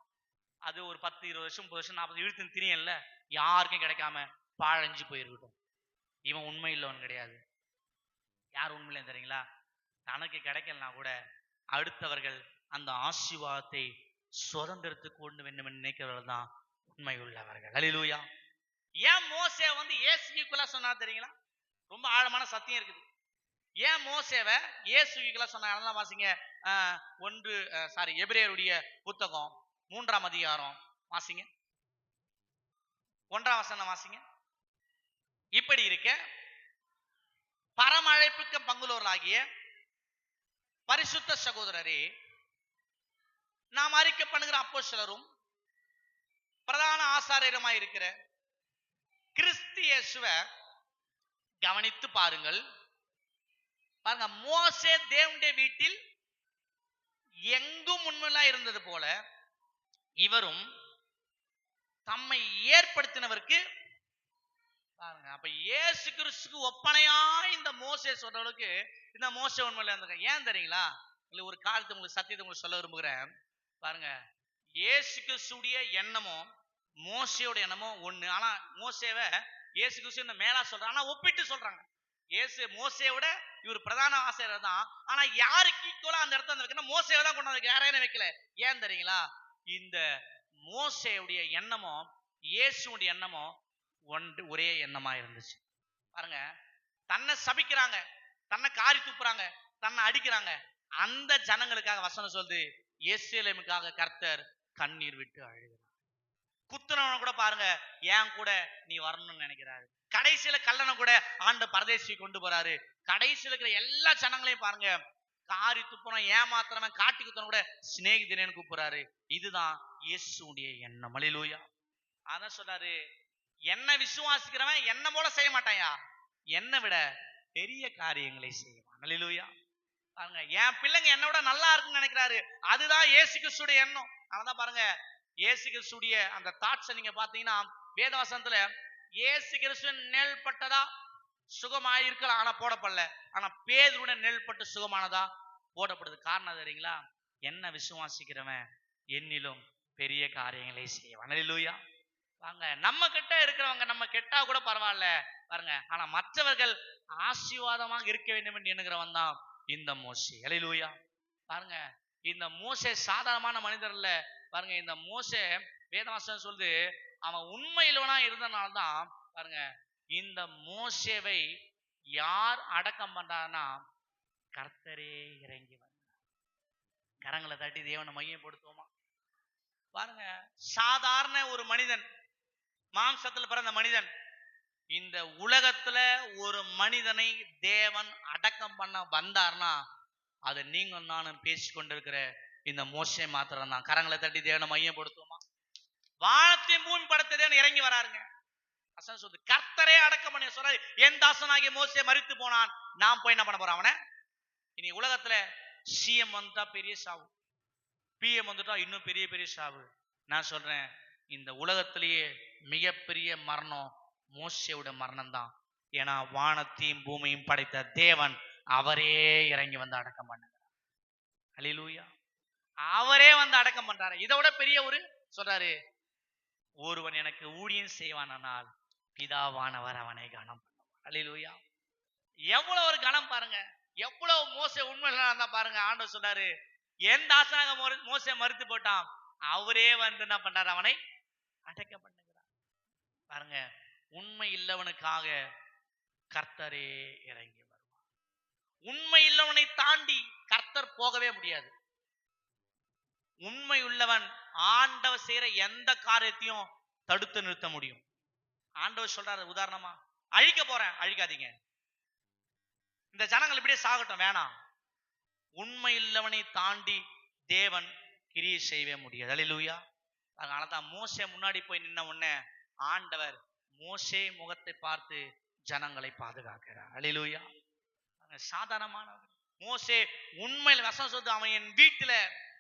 அது ஒரு 10 20 வருஷம் 30 வருஷம் 40 இழுத்து திரியல, யாருக்கும் கிடைக்காம பாழஞ்சு போயிருக்கட்டும். இவன் உண்மை இல்லவன் கிடையாது. யார் உண்மையில தெரியுங்களா? தனக்கு கிடைக்கலனா கூட அடுத்தவர்கள் அந்த ஆசீர்வாதத்தை சுதந்திரத்துக்கு கொண்டு வேண்டும் என்று நினைக்கிறவர்கள் தான் உண்மை உள்ளவர்கள். அல்லேலூயா. ஏன் மோசே இயேசுக்குள்ள சொன்னா தெரியுங்களா? ரொம்ப ஆழமான சத்தியம் இருக்குது. ஏன் மோசேவை இயேசுக்குள்ள சொன்னா வாசிங்க. எபிரேயருடைய புத்தகம் 3ஆம் அதிகாரம் வாசிங்க, 1ஆம் வசனம் வாசிங்க. இப்படி இருக்க பரமழைப்புக்கு பங்குள்ளவர்களாகிய பரிசுத்த சகோதரரே, நாம் அறிக்கை பண்ணுகிற அப்போஸ்தலரும் பிரதான ஆசாரியருமாய் இருக்கிற கிறிஸ்து இயேசுவை கவனித்து பாருங்கள். பாருங்க, மோசே தேவனுடைய வீட்டில் எங்கும் உண்மையா இருந்தது போல இவரும் தம்மை ஏற்படுத்தினவருக்கு பாருங்க. அப்ப இயேசு கிறிஸ்துக்கு ஒப்பனையா இந்த மோசே சொல்றவளுக்கு இந்த மோசே உண்மையில இருந்த. ஏன் தெரியுங்களா? இல்ல ஒரு காலத்து உங்களுக்கு சத்தியத்தை உங்களுக்கு சொல்ல விரும்புகிறேன். பாருங்க, இயேசு கிறிஸ்துடைய எண்ணமும் மோசையோட எண்ணமும் ஒண்ணு. ஆனா மோசேவை இயேசு கிறிஸ்து இந்த மேலா சொல்றாங்க, ஆனா ஒப்பிட்டு சொல்றாங்க. இயேசு மோசேயோட இவர் பிரதான ஆசிரியர் தான், ஆனா யாருக்கு ஈக்குவலா அந்த இடத்துல வைக்கணும்? மோசேவை தான் கொண்டு வந்து, யாரையும் வைக்கல. ஏன் தெரியுங்களா? இந்த மோசேயுடைய எண்ணமும் இயேசுடைய எண்ணமும் ஒரே எண்ணமா இருந்துச்சு. பாருங்க, தன்னை சபிக்கிறாங்க, தன்னை காரி துப்புறாங்க, தன்னை அடிக்கிறாங்க, அந்த ஜனங்களுக்காக வசனம் சொல்லுது, எருசலேமுக்காக கர்த்தர் கண்ணீர் விட்டு அழுகிறார். குத்துனவன கூட பாருங்க, ஏன் கூட நீ வரணும்னு நினைக்கிறாரு. கடைசியில கல்லனை கூட ஆண்ட பரதேசி கொண்டு போறாரு. கடைசியில இருக்கிற எல்லா ஜனங்களையும் பாருங்க, காரி துப்புறோம், ஏமாத்துறவன், காட்டி குத்தன கூட சிநேகிதனேன்னு கூப்பிடுறாரு. இதுதான் இயேசுடைய எண்ணம். அல்லேலூயா. அதான் சொல்றாரு, என்ன விசுவாசிக்கிறவன் என்ன போல செய்ய மாட்டாயா, என்னை விட பெரிய காரியங்களை செய்வான். அல்லேலூயா. பாருங்க, என் பிள்ளைங்க என்னோட நல்லா இருக்குன்னு நினைக்கிறாரு. அதுதான் இயேசு கிறிஸ்துடைய எண்ணம். அதனால பாருங்க, இயேசு கிறிஸ்துடைய அந்த தாட்ஸ் நீங்க பாத்தீங்கன்னா வேதவசனத்துல இயேசு கிறிஸ்துவின் நெல் பட்டதா சுகமாயிருக்கலாம், ஆனா போடப்படல. ஆனா பேதுருடைய நெல் பட்டு சுகமானதா போடப்படுது. காரணம் தெரியுங்களா? என்ன விசுவாசிக்கிறவன் என்னிலும் பெரிய காரியங்களை செய்வான். அல்லேலூயா. வாங்க, நம்ம கிட்ட இருக்கிறவங்க நம்ம கெட்டா கூட பரவாயில்ல பாருங்க, ஆனா மற்றவர்கள் ஆசீர்வாதமாக இருக்க வேண்டும் என்று எண்ணுகிறவன் தான் இந்த மோசே. அல்லேலூயா. பாருங்க, இந்த மோசே சாதாரணமான மனிதர் இல்ல. பாருங்க, இந்த மோசே வேதவாசனம் சொல்லுது அவன் உண்மையிலவனா இருந்தனால்தான் பாருங்க, இந்த மோசேவை யார் அடக்கம் பண்றாருன்னா கர்த்தரே இறங்கி வந்தார். கரங்களை தட்டி தேவனை மையப்படுத்துவோமா? பாருங்க, சாதாரண ஒரு மனிதன், மாம்சத்துல பிறந்த மனிதன், இந்த உலகத்துல ஒரு மனிதனை தேவன் அடக்கம் பண்ண வந்தார்னா அது நீங்க நானும் பேசிக்கொண்டிருக்கிற இந்த மோசே மாத்திரம் தான். கரங்களை தட்டி தேவனை மையப்படுத்துவோமா? வானத்தையும் பூமி படைத்த தேவன் இறங்கி வராருங்க. சொல்லுது கர்த்தரே அடக்கம் பண்ணி சொல்றாரு, என் தாசனாகிய மோசே மரித்து போனான், நான் போய் என்ன பண்ண போறேன் அவனை? இனி உலகத்துல சிஎம் வந்துட்டா பெரிய சாவு, பிஎம் வந்துட்டா இன்னும் பெரிய பெரிய சாவு. நான் சொல்றேன், இந்த உலகத்திலேயே மிகப்பெரிய மரணம் மோசேயோட மரணம் தான். ஏன்னா வானத்தையும் பூமியும் படைத்த தேவன் அவரே இறங்கி வந்து அடக்கம் பண்ணார். அல்லேலூயா. அவரே வந்து அடக்கம் பண்றாரு. இதோட பெரிய ஒரு சொல்றாரு, ஒருவன் எனக்கு ஊழியம் செய்வானால் பிதாவானவர் அவனை கனம் பண்ணுவார். அல்லேலூயா. எவ்வளவு ஒரு கனம் பாருங்க, எவ்வளவு மோசே உண்மையில இருந்தா பாருங்க. ஆண்டவர் சொல்றாரு, என் தாசனாக மோசே மறுத்து போட்டான், அவரே வந்து என்ன பண்றாரு? அவனை அடக்கம் பண்ணுகிறார். பாருங்க, உண்மை இல்லவனுக்காக கர்த்தரே இறங்கி வருவார். உண்மை இல்லவனை தாண்டி கர்த்தர் போகவே முடியாது. உண்மை உள்ளவன் ஆண்டவர் செய்யற எந்த காரியத்தையும் தடுத்து நிறுத்த முடியும். ஆண்டவர் சொல்றாரு, உதாரணமா அழிக்க போறேன், அழிக்காதீங்க, இந்த ஜனங்கள் இப்படியே சாகட்டும், வேணாம். உண்மை இல்லவனை தாண்டி தேவன் கிரியை செய்யவே முடியாது. அல்லேலூயா. அதனாலதான் மோசே முன்னாடி போய் நின்ன உடனே ஆண்டவர் மோசே முகத்தை பார்த்து ஜனங்களை பாதுகாக்கிறார். அல்லேலூயா. சாதாரணமானவர் மோசே உண்மையில வசனம் சொல்லுது, அவன் என் வீட்டுல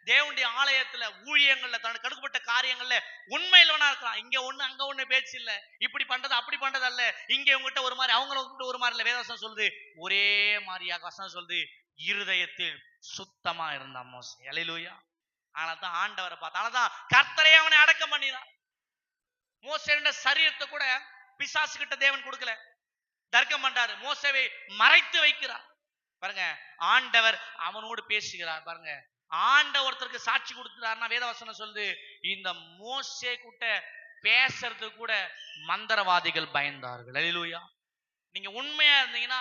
தேவனுடைய ஆலயத்துல ஊழியங்கள்ல தனக்கு கடுக்கப்பட்ட காரியங்கள்ல உண்மையிலவனா இருக்கலாம். இங்க ஒண்ணு அங்க ஒண்ணு பேச்சு இல்ல, இப்படி பண்றது அப்படி பண்றது அல்ல, இங்க உங்ககிட்ட ஒரு மாதிரி அவங்கள ஒரு மாதிரி இல்ல. வேதவசனம் சொல்லுது ஒரே மாதிரியாக வசனம் சொல்லுது, இருதயத்தில் சுத்தமா இருந்தான் மோசே. அல்லேலூயா. ஆனாதான் ஆண்டவரை பார்த்து, ஆனாதான் கர்த்தரே அவனை அடக்கம் பண்ணினான். மோசே சரீரத்தை கூட பிசாசு கிட்ட தேவன் கொடுக்கல, தர்க்கம் பண்றாரு, மோசேவை மறைத்து வைக்கிறார். பாருங்க, ஆண்டவர் அவனோடு பேசுகிறார். பாருங்க, ஆண்டவருக்கு சாட்சி கொடுக்கிறார்னா வேதவசனம் சொல்லுது, இந்த மோசே கிட்ட பேசுறது கூட மந்திரவாதிகள் பயந்தார்கள். அல்லேலூயா. நீங்க உண்மையா இருந்தீங்கன்னா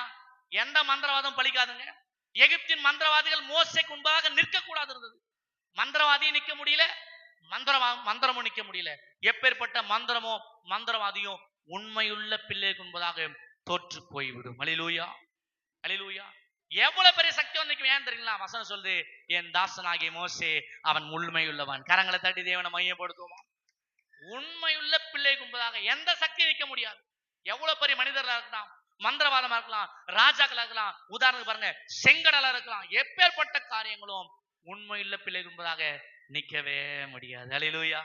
எந்த மந்திரவாதம் பலிக்காதுங்க. எகிப்தின் மந்திரவாதிகள் மோசேக்கு முன்பாக நிற்க கூடாது இருந்தது. மந்திரவாதியும் நிற்க முடியல, மந்திரமும் நிற்க முடியல. எப்பேற்பட்ட மந்திரமோ மந்திரவாதியும் உண்மையுள்ள பிள்ளைக்கு முன்பதாக தோற்று போய்விடும். அல்லேலூயா. அல்லேலூயா. எவ்வளவு பெரிய சக்தி வந்து ஏன் தெரியுங்களா? வசனம் சொல்லுது, என் தாசனாகிய மோசே அவன் உண்மையுள்ளவன். கரங்களை தட்டி தேவனை மையப்படுத்துவோமா? உண்மையுள்ள பிள்ளை கும்பலாக எந்த சக்தி நிற்க முடியாது. எவ்வளவு பெரிய மனிதர்களா இருக்கலாம், மந்திரவாதமா இருக்கலாம், ராஜாக்களா இருக்கலாம், உதாரணத்துக்கு பாருங்க செங்கடலா இருக்கலாம், எப்பேற்பட்ட காரியங்களும் உண்மையுள்ள பிள்ளை கும்பலாக நிற்கவே முடியாது. அல்லேலூயா.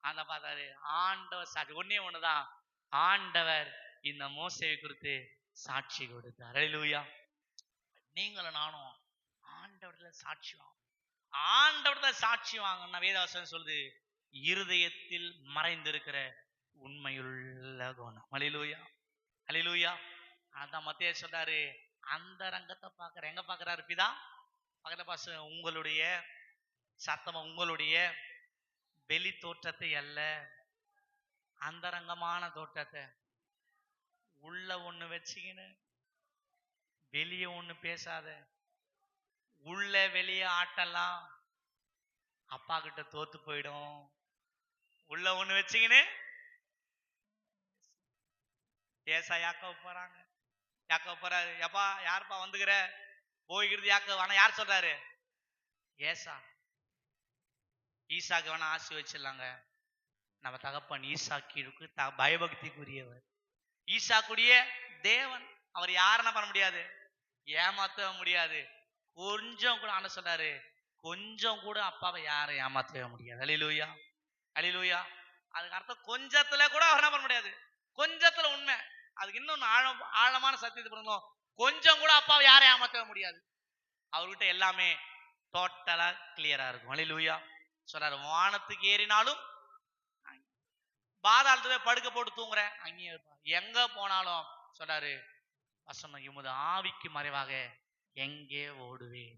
அந்த பார்த்தாரு ஆண்டவர் சாட்சி, ஒன்னே ஒண்ணுதான், ஆண்டவர் இந்த மோசேவை குறித்து சாட்சி கொடுத்தார். அல்லேலூயா. நீங்களும் நானும் ஆண்டவர்ல சாட்சி வாங்க, ஆண்டவர்ல சாட்சி வாங்க. வேதவசனம் சொல்லுது, இருதயத்தில் மறைந்திருக்கிற உண்மையுள்ள குணம். அல்லேலூயா. அல்லேலூயா. அதான் மத்தேயு சொல்றாரு, அந்த ரங்கத்தை பாக்குற, எங்க பாக்குறாரு? பிதா பக்கத்துல பாச, உங்களுடைய சத்தமா உங்களுடைய வெளி தோற்றத்தை அல்ல, அந்த ரங்கமான தோற்றத்தை. உள்ள ஒண்ணு வச்சுக்கின்னு வெளியே ஒண்ணு பேசாத. உள்ள வெளியே ஆட்டெல்லாம் அப்பா கிட்ட தோத்து போயிடும். உள்ள ஒண்ணு வச்சுக்கின்னு ஏசா யாக்கோபு போறாங்க, யாக்கோபு போறாரு, எப்பா யாருப்பா வந்துக்கிற போய்கிறது யாக்கோபு. ஆனா யார் சொல்றாரு? ஏசா. ஈசாக்கு வேணா ஆசி வச்சிடலாங்க, நம்ம தகப்பன் ஈசாக்கிற்கு பயபக்திக்குரியவர், ஈசாக்குடைய தேவன். அவர் யாருன்னா பண்ண முடியாது, ஏமாத்த முடியாது. கொஞ்சம் கூட ஆன சொன்னாரு, கொஞ்சம் கூட அப்பாவை யாரும் ஏமாத்தவே முடியாது. அல்லேலூயா, அல்லேலூயா. அதுக்கு அர்த்தம் கொஞ்சத்துல கூட அவர் என்ன பண்ண முடியாது, கொஞ்சத்துல உண்மை. அதுக்கு இன்னும் ஆழமான சத்தியத்தை பண்ணணும். கொஞ்சம் கூட அப்பாவை யாரும் ஏமாத்தவே முடியாது. அவர்கிட்ட எல்லாமே டோட்டலா கிளியரா இருக்கும். அல்லேலூயா. சொல்றாரு, வானத்துக்கு ஏறினாலும் பாதாளத்துல படுக்க போட்டு தூங்குறேன், அங்கேயே இருப்பார். எங்க போனாலும் சொல்றாரு வசனம், உமது ஆவிக்கு மறைவாக எங்கே ஓடுவேன்,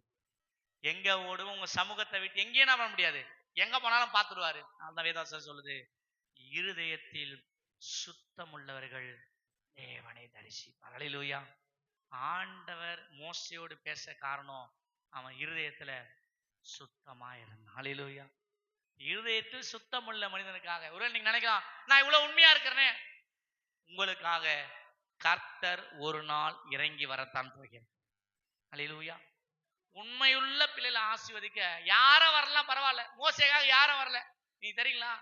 எங்க ஓடுவோம், உங்க சமூகத்தை விட்டு எங்கேயும் என்ன பண்ண முடியாது, எங்க போனாலும் பார்த்துடுவாரு. அந்த வேதாசம் சொல்லுது, இருதயத்தில் சுத்தம் உள்ளவர்கள் தேவனை தரிசிப்பார். அல்லேலூயா. ஆண்டவர் மோசையோடு பேச காரணம், அவன் இருதயத்துல சுத்தமா இருந்தான். அல்லேலூயா. இருதயத்தில் சுத்தம் உள்ள மனிதனுக்காக, ஒருவேளை நீங்க நினைக்கலாம், நான் இவ்வளவு உண்மையா இருக்கிறேனே, உங்களுக்காக கர்த்தர் ஒரு நாள் இறங்கி வரத்தான் போகிறார். அல்லேலூயா. உண்மையுள்ள பிள்ளைகளை ஆசீர்வதிக்க யாரும் வரலாம், பரவாயில்ல. மோசேக்காக யாரும் வரல. நீ தெரியுங்களா,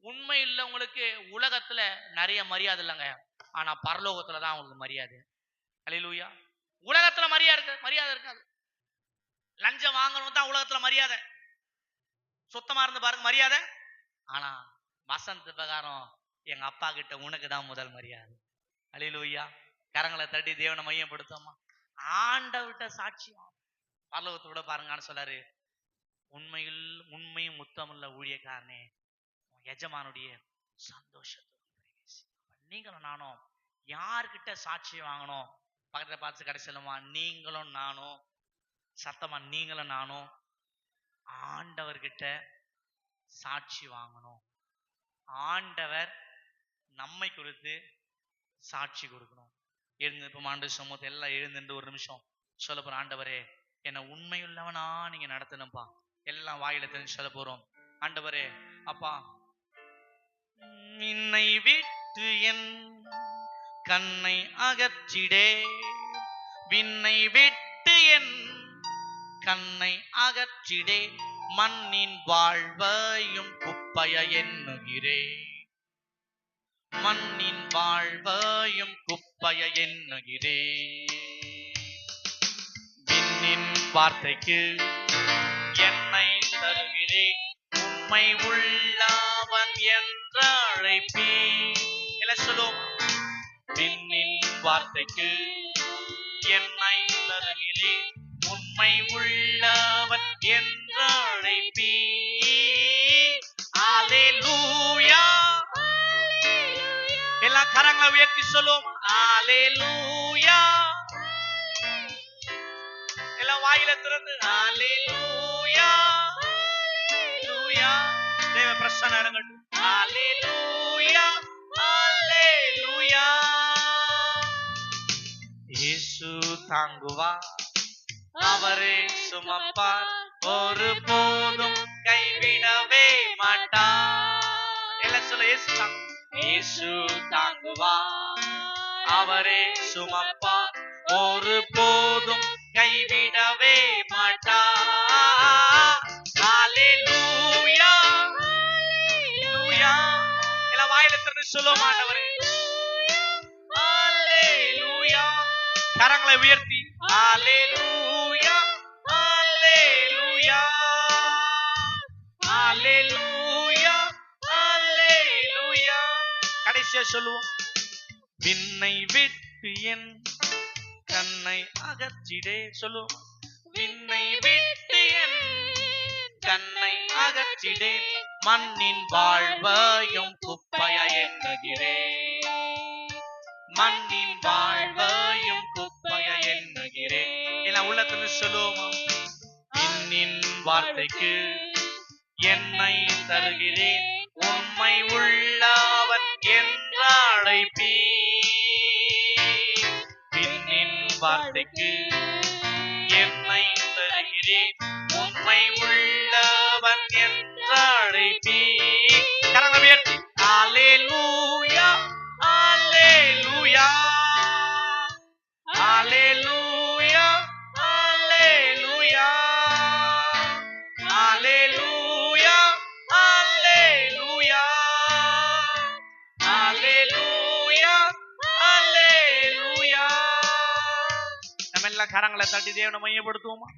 உண்மை இல்ல உங்களுக்கு உலகத்துல நிறைய மரியாதை இல்லைங்க, ஆனா பரலோகத்துலதான் உங்களுக்கு மரியாதை. அல்லேலூயா. உலகத்துல மரியாதை இருக்காது. லஞ்சம் வாங்கணும் தான் உலகத்துல மரியாதை. சுத்தமா இருந்து பாருங்க மரியாதை. ஆனா வசந்த பிரகாரம் எங்க அப்பா கிட்ட உனக்கு தான் முதல் மரியாதை. அல்லேலூயா. கரங்களை தட்டி தேவனை மையப்படுத்தோமா. ஆண்டவர்கிட்ட சாட்சியம் பரலோகத்தோட பாருங்கன்னு சொல்லாரு, உண்மையும் முத்தமுள்ள ஊழியக்காரனே, எஜமானுடைய சந்தோஷத்தோடு நீங்களும் நானும் யார்கிட்ட சாட்சியம் வாங்கணும்? பக்கத்துல பார்த்து கடைசியிலமா, நீங்களும் நானும், சத்தமா நீங்களும் நானும் ஆண்டவர்கிட்ட சாட்சி வாங்கணும். ஆண்டவர் நம்மை குறித்து சாட்சி கொடுக்கணும். எழுந்து இப்போ ஆண்டு சமூகத்தை எல்லாம் எழுந்துட்டு ஒரு நிமிஷம் சொல்ல போறோம், ஆண்டவரே என்னை உண்மையுள்ளவனா நீங்க நடத்தணும்பா. எல்லாம் வாயில தெரிஞ்சு சொல்ல போறோம். ஆண்டவரே அப்பா, என்னை விட்டு என் கண்ணை அகற்றிடே, விண்ணை விட்டு என் கண்ணை அகற்றிடே, மண்ணின் வாழ்வையும் குப்பைய எண்ணுகிறேன், மண்ணின் வாழ்வையும் குப்பைய எண்ணுகிறேன். விண்ணின் வார்த்தைக்கு என்னை தருகிறேன், உண்மை உள்ளவன் என்ற அழைப்பேன். எல்லாம் சொல்லுவோம். விண்ணின் வார்த்தைக்கு என்னை தருகிறேன், உண்மை உள்ளவன் என்ற அழைப்பேன். அல்லேலூயா. எல்லா கரங்களை உயர்த்தி சொல்லுவோம். அல்லேலூயா. எல்லாம் வாயில திறந்து அல்லேலூயா. தேவ பிரசன்னம் இறங்கட்டும். அல்லேலூயா, அல்லேலூயா. இயேசு தாங்குவார், அவரே சுமப்பார், ஒரு போதும் கைவிடவே மாட்டார். எல்லாம் சொல்ல, இயேசு தாங்குவார், அவரே சுமப்பார், ஒரு போதும் கைவிடவே மாட்டார். அல்லேலூயா, அல்லேலூயா. எல்லாம் வாயில திறந்து சொல்லுவோம், ஆண்டவரே அல்லேலூயா. கரங்களை உயர்த்தி அல்லேலூயா, அல்லேலூயா, அல்லேலூயா, அல்லேலூயா. கடைசியா சொல்லுவோம். விண்ணை விட்டு என் கண்ணை அகற்றிடே. சொல்லுவோம். விண்ணை விட்டு என் கண்ணை அகற்றிடே, மண்ணின் வாழ்வையும் குப்பைய எண்ணுகிறேன், மண்ணின் வாழ்வையும் குப்பைய எண்ணுகிறேன். எல்லாம் உள்ளத்துல சொல்லுவோமா. விண்ணின் வார்த்தைக்கு என்னை தருகிறேன், உண்மை உள்ளவன் என்ற அழைப்பேன். விண்ணின் வார்த்தைக்கு என்னை தருகிறேன், உண்மை உள்ளவன் என்ற அழைப்பேன். கரங்களை உயர்த்தி அல்லேலூயா, அல்லேலூயா, அல்லேலூயா, அல்லேலூயா, அல்லேலூயா, அல்லேலூயா, அல்லேலூயா, அல்லேலூயா. நம்ம எல்லாம் கரங்களை தட்டி தேவனை மையப்படுத்துவோமா.